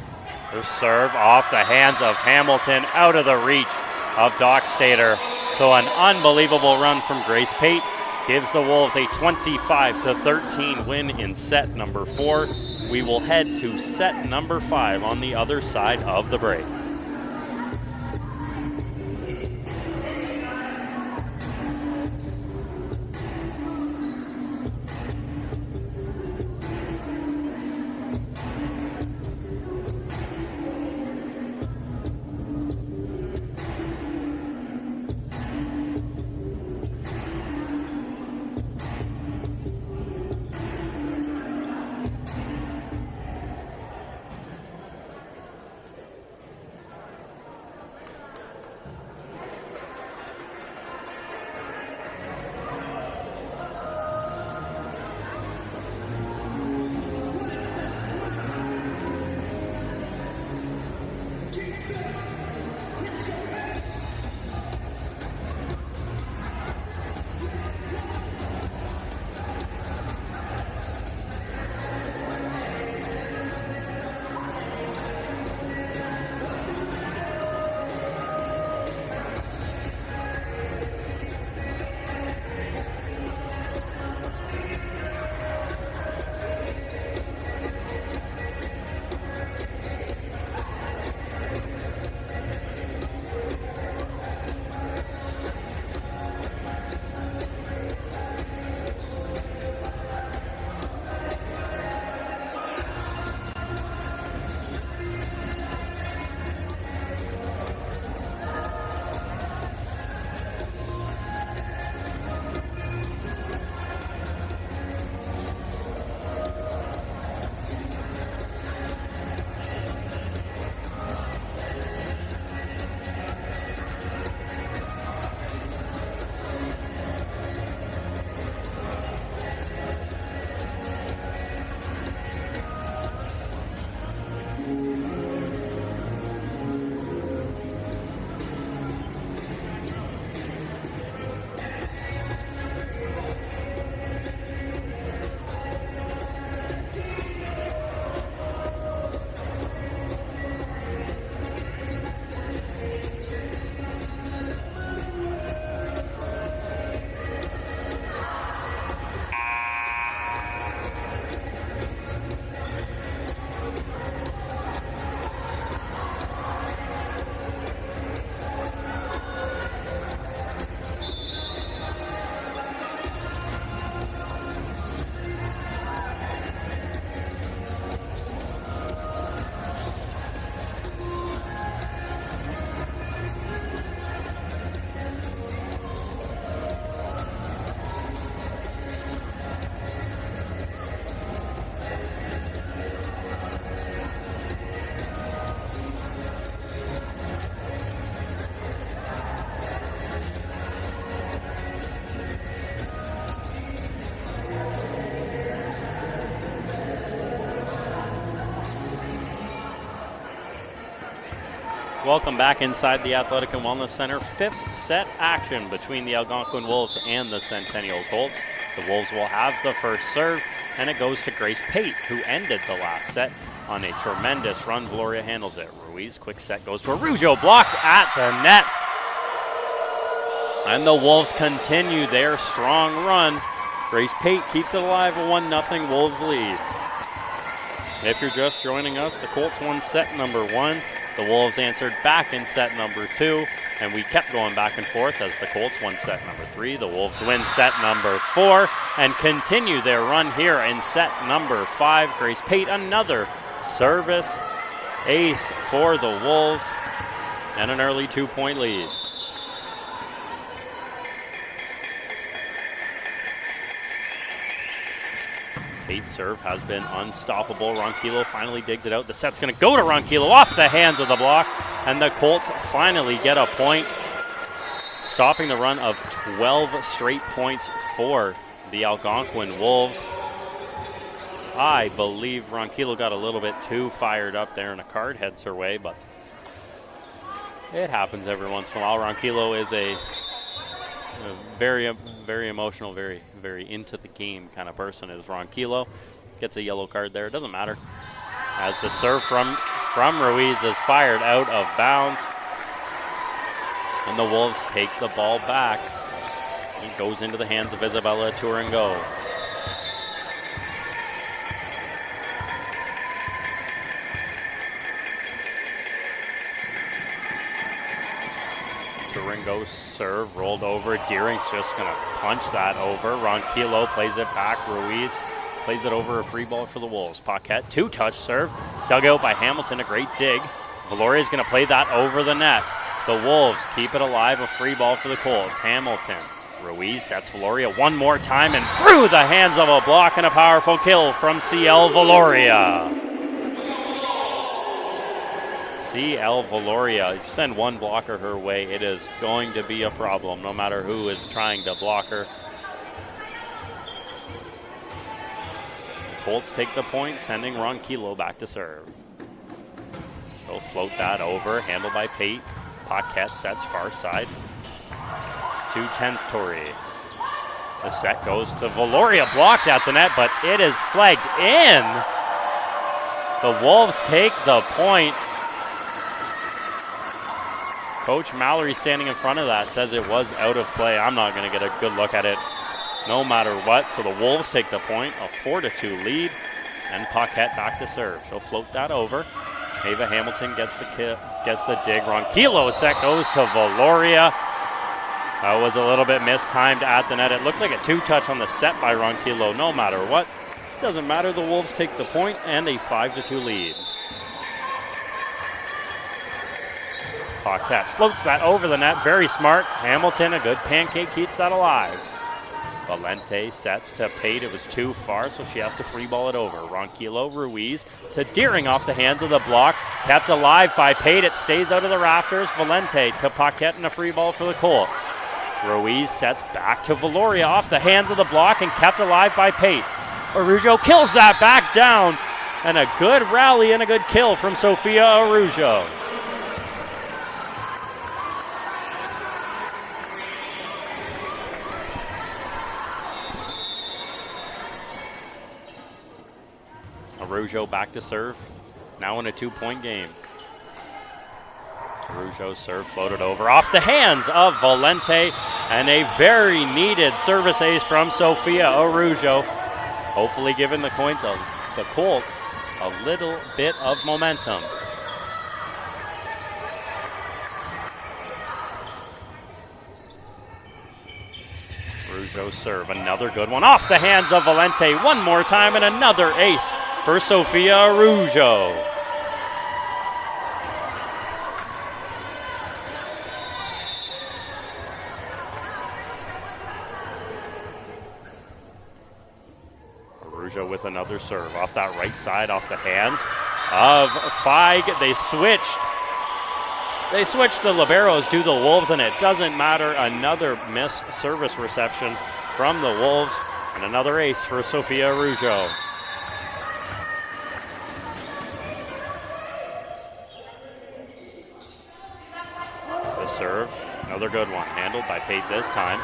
her serve off the hands of Hamilton, out of the reach of Dockstader. So an unbelievable run from Grace Pate gives the Wolves a 25-13 win in set number 4. We will head to set number 5 on the other side of the break. Welcome back inside the Athletic and Wellness Center. Fifth set action between the Algonquin Wolves and the Centennial Colts. The Wolves will have the first serve, and it goes to Grace Pate, who ended the last set on a tremendous run. Valoria handles it. Ruiz, quick set, goes to Arujo, blocked at the net. And the Wolves continue their strong run. Grace Pate keeps it alive, a 1-0 Wolves lead. If you're just joining us, the Colts won set number 1. The Wolves answered back in set number 2, and we kept going back and forth as the Colts won set number 3. The Wolves win set number 4 and continue their run here in set number 5. Grace Pate, another service ace for the Wolves, and an early 2-point lead. Pate's serve has been unstoppable. Ronquillo finally digs it out. The set's going to go to Ronquillo off the hands of the block, and the Colts finally get a point, stopping the run of 12 straight points for the Algonquin Wolves. I believe Ronquillo got a little bit too fired up there, and a card heads her way, but it happens every once in a while. Ronquillo is a very emotional, very into the game kind of person is Ronquillo. Gets a yellow card there. It doesn't matter. As the serve from Ruiz is fired out of bounds. And the Wolves take the ball back. It goes into the hands of Isabella Turango. Turango's serve rolled over. Deering's just going to punch that over. Ronquillo plays it back. Ruiz plays it over, a free ball for the Wolves. Paquette, two-touch serve. Dug out by Hamilton, a great dig. Valoria's going to play that over the net. The Wolves keep it alive, a free ball for the Colts. Hamilton. Ruiz sets Valoria one more time and through the hands of a block, and a powerful kill from CL Valoria. CL Valoria, you send one blocker her way, it is going to be a problem, no matter who is trying to block her. The Colts take the point, sending Ronquillo back to serve. She'll float that over, handled by Pate. Paquette sets far side to Tentori. The set goes to Valoria, blocked at the net, but it is flagged in. The Wolves take the point. Coach Mallory standing in front of that says it was out of play. I'm not going to get a good look at it no matter what. So the Wolves take the point, a 4-2 lead, and Paquette back to serve. She'll float that over. Ava Hamilton gets the dig. Ronquillo set goes to Valoria. That was a little bit mistimed at the net. It looked like a two-touch on the set by Ronquillo. No matter what, doesn't matter. The Wolves take the point and a 5-2 lead. Paquette floats that over the net, very smart. Hamilton, a good pancake, keeps that alive. Valente sets to Pate, it was too far, so she has to free ball it over. Ronquillo, Ruiz to Deering off the hands of the block, kept alive by Pate, it stays out of the rafters. Valente to Paquette and a free ball for the Colts. Ruiz sets back to Valoria off the hands of the block and kept alive by Pate. Arujo kills that back down, and a good rally and a good kill from Sophia Arujo. Arujo back to serve, now in a 2-point game. Arujo's serve floated over off the hands of Valente, and a very needed service ace from Sophia Arujo, hopefully giving the Colts a little bit of momentum. Arujo's serve, another good one off the hands of Valente one more time, and another ace for Sophia Arujo. Arujo with another serve off that right side, off the hands of Feig. They switched the liberos to the Wolves, and it doesn't matter. Another missed service reception from the Wolves, and another ace for Sophia Arujo. Another good one. Handled by Pate this time.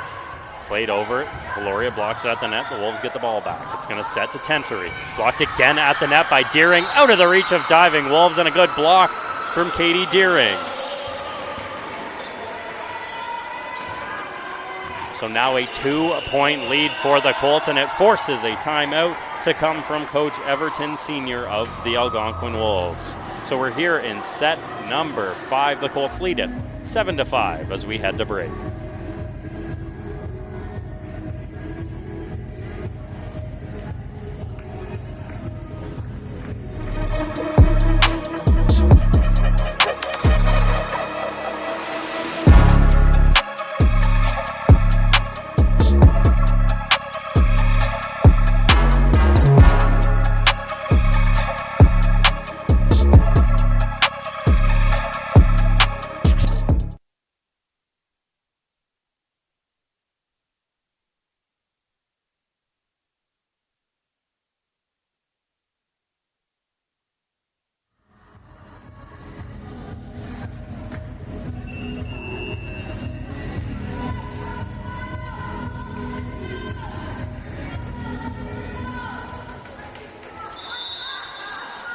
Played over it. Valoria blocks it at the net. The Wolves get the ball back. It's going to set to Tentery. Blocked again at the net by Deering. Out of the reach of diving Wolves, and a good block from Katie Deering. So now a 2-point lead for the Colts, and it forces a timeout to come from Coach Everton Sr. of the Algonquin Wolves. So we're here in set number 5. The Colts lead it 7-5 as we head to break.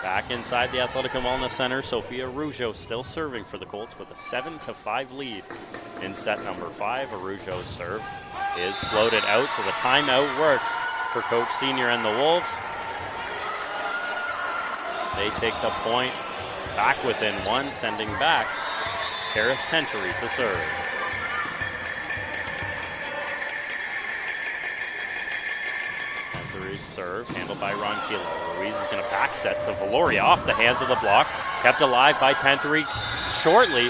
Back inside the Athletic and Wellness Center, Sophia Araujo still serving for the Colts with a 7-5 lead in set number 5. Araujo's serve is floated out, so the timeout works for Coach Senior and the Wolves. They take the point back within 1, sending back Karis Tentery to serve. Serve handled by Ronquillo. Ruiz is going to back set to Valoria off the hands of the block. Kept alive by Tentery shortly.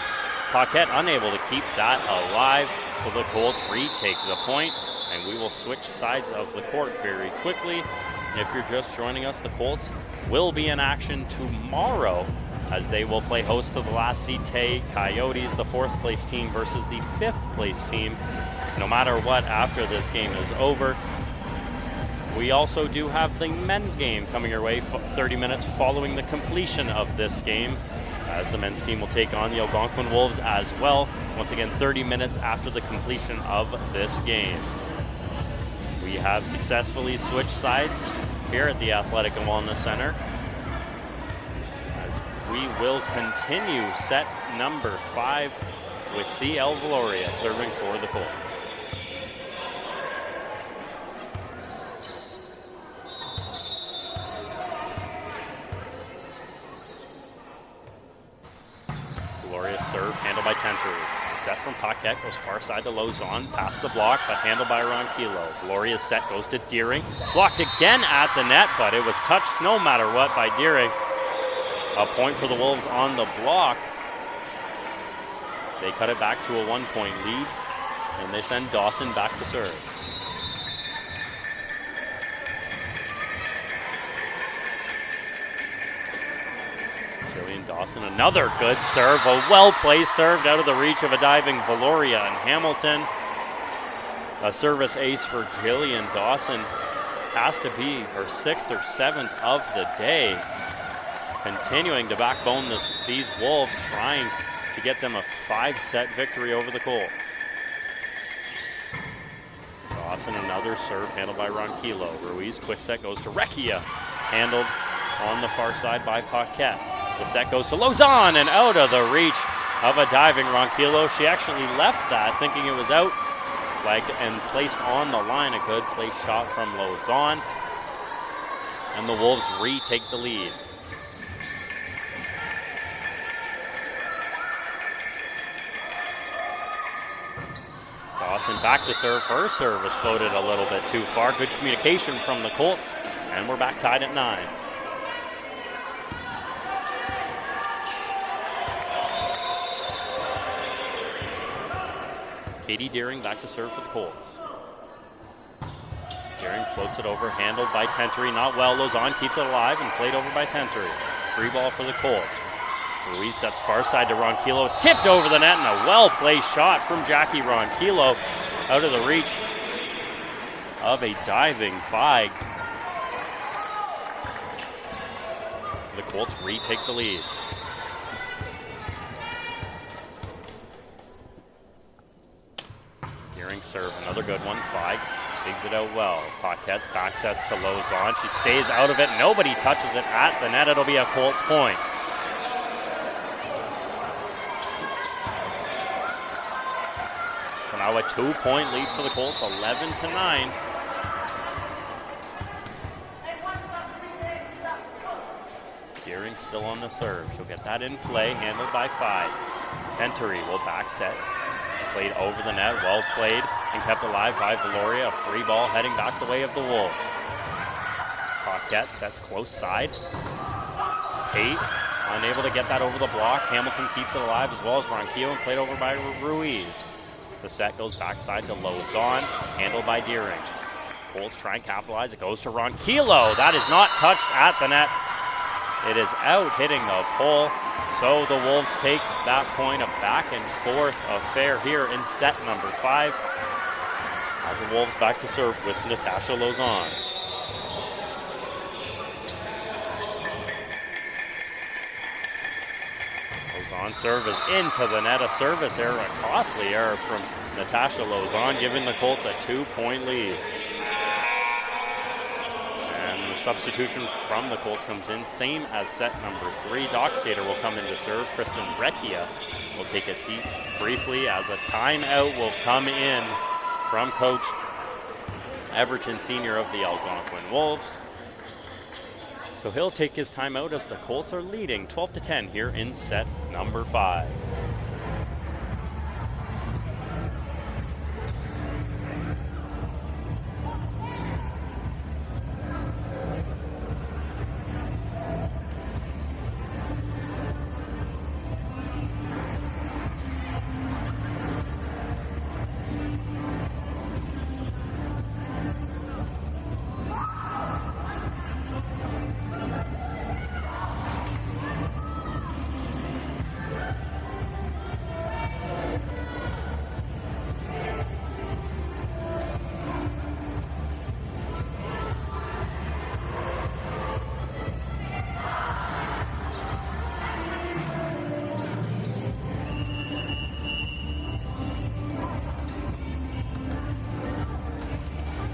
Paquette unable to keep that alive. So the Colts retake the point, and we will switch sides of the court very quickly. If you're just joining us, the Colts will be in action tomorrow as they will play host to the Las Cite Coyotes, the 4th place team versus the 5th place team. No matter what, after this game is over, we also do have the men's game coming your way 30 minutes following the completion of this game, as the men's team will take on the Algonquin Wolves as well. Once again, 30 minutes after the completion of this game. We have successfully switched sides here at the Athletic and Wellness Center, as we will continue set number 5 with CL Valoria serving for the Colts. Serve handled by Tentery. Set from Paquette goes far side to Lozon, past the block, but handled by Ronquillo. Valoria's set goes to Deering. Blocked again at the net, but it was touched no matter what by Deering. A point for the Wolves on the block. They cut it back to a 1-point lead, and they send Dawson back to serve. Dawson, another good serve, a well-placed serve out of the reach of a diving Valoria and Hamilton. A service ace for Jillian Dawson. Has to be her 6th or 7th of the day. Continuing to backbone these Wolves, trying to get them a 5-set victory over the Colts. Dawson, another serve handled by Ronquillo. Ruiz, quick set goes to Recchia. Handled on the far side by Paquette. The set goes to Lozon and out of the reach of a diving Ronquillo. She actually left that thinking it was out. Flagged and placed on the line. A good place shot from Lozon. And the Wolves retake the lead. Dawson back to serve. Her service floated a little bit too far. Good communication from the Colts. And we're back tied at 9. Katie Deering back to serve for the Colts. Deering floats it over, handled by Tentery. Not well. Lozon keeps it alive and played over by Tentery. Free ball for the Colts. Ruiz sets far side to Ronquillo. It's tipped over the net, and a well-placed shot from Jackie Ronquillo out of the reach of a diving Feig. The Colts retake the lead. serve, another good one. Feig digs it out well. Paquette back sets to Lauzon. She stays out of it. Nobody touches it at the net. It'll be a Colts point. So now a 2-point lead for the Colts, 11-9. Deering still on the serve. She'll get that in play, handled by Feig. Venturi will back set. Played over the net, well played, and kept alive by Valoria. A free ball heading back the way of the Wolves. Paquette sets close side. Pate unable to get that over the block. Hamilton keeps it alive as well as Ronquillo, and played over by Ruiz. The set goes backside to Lauzon, handled by Deering. Colts try and capitalize. It goes to Ronquillo. That is not touched at the net. It is out, hitting the pole. So the Wolves take that point, a back and forth affair here in set number 5. As the Wolves back to serve with Natasha Lauzon. Lauzon serve is into the net, a service error, a costly error from Natasha Lauzon, giving the Colts a 2-point lead. Substitution from the Colts comes in, same as set number 3. Dockstader will come in to serve. Kristen Recchia will take a seat briefly as a timeout will come in from Coach Everton Sr. of the Algonquin Wolves. So he'll take his timeout as the Colts are leading 12-10 here in set number 5.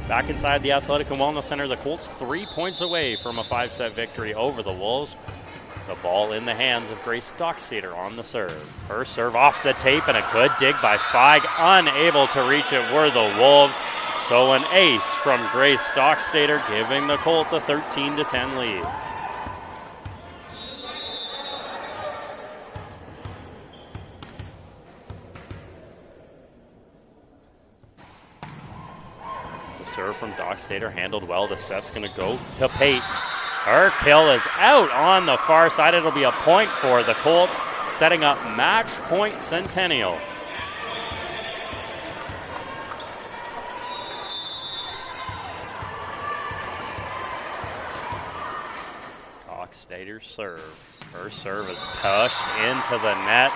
Back inside the Athletic and Wellness Center, the Colts 3 points away from a 5-set victory over the Wolves. The ball in the hands of Grace Dockstader on the serve. Her serve off the tape and a good dig by Feig. Unable to reach it were the Wolves. So an ace from Grace Dockstader, giving the Colts a 13-10 lead. Serve from Dockstader, handled well. The set's going to go to Pate. Her kill is out on the far side. It'll be a point for the Colts, setting up match point Centennial. Dockstader's serve. Her serve is pushed into the net.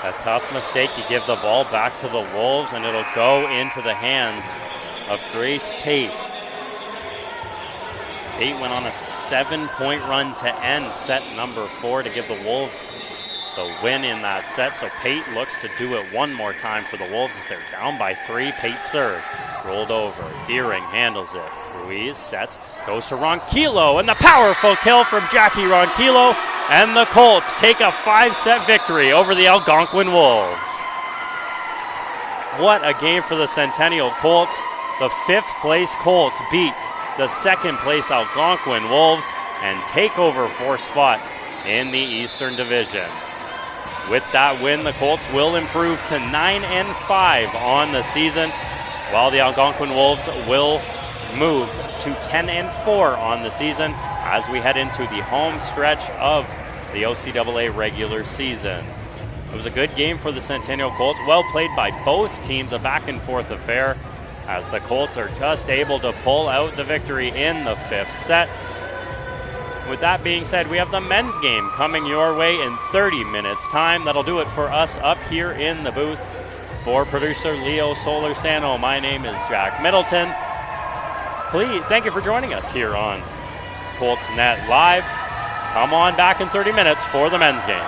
A tough mistake. You give the ball back to the Wolves, and it'll go into the hands of Grace Pate. Pate went on a 7-point run to end set number 4 to give the Wolves the win in that set. So Pate looks to do it one more time for the Wolves as they're down by 3. Pate serve, rolled over. Deering handles it. Ruiz sets, goes to Ronquillo, and the powerful kill from Jackie Ronquillo. And the Colts take a 5-set victory over the Algonquin Wolves. What a game for the Centennial Colts. The 5th place Colts beat the 2nd place Algonquin Wolves and take over 4th spot in the Eastern Division. With that win, the Colts will improve to 9-5 on the season, while the Algonquin Wolves will move to 10-4 on the season as we head into the home stretch of the OCAA regular season. It was a good game for the Centennial Colts, well played by both teams, a back and forth affair, as the Colts are just able to pull out the victory in the 5th set. With that being said, we have the men's game coming your way in 30 minutes time. That'll do it for us up here in the booth. For producer Leo Solorsano, my name is Jack Middleton. Please, thank you for joining us here on Colts Net Live. Come on back in 30 minutes for the men's game.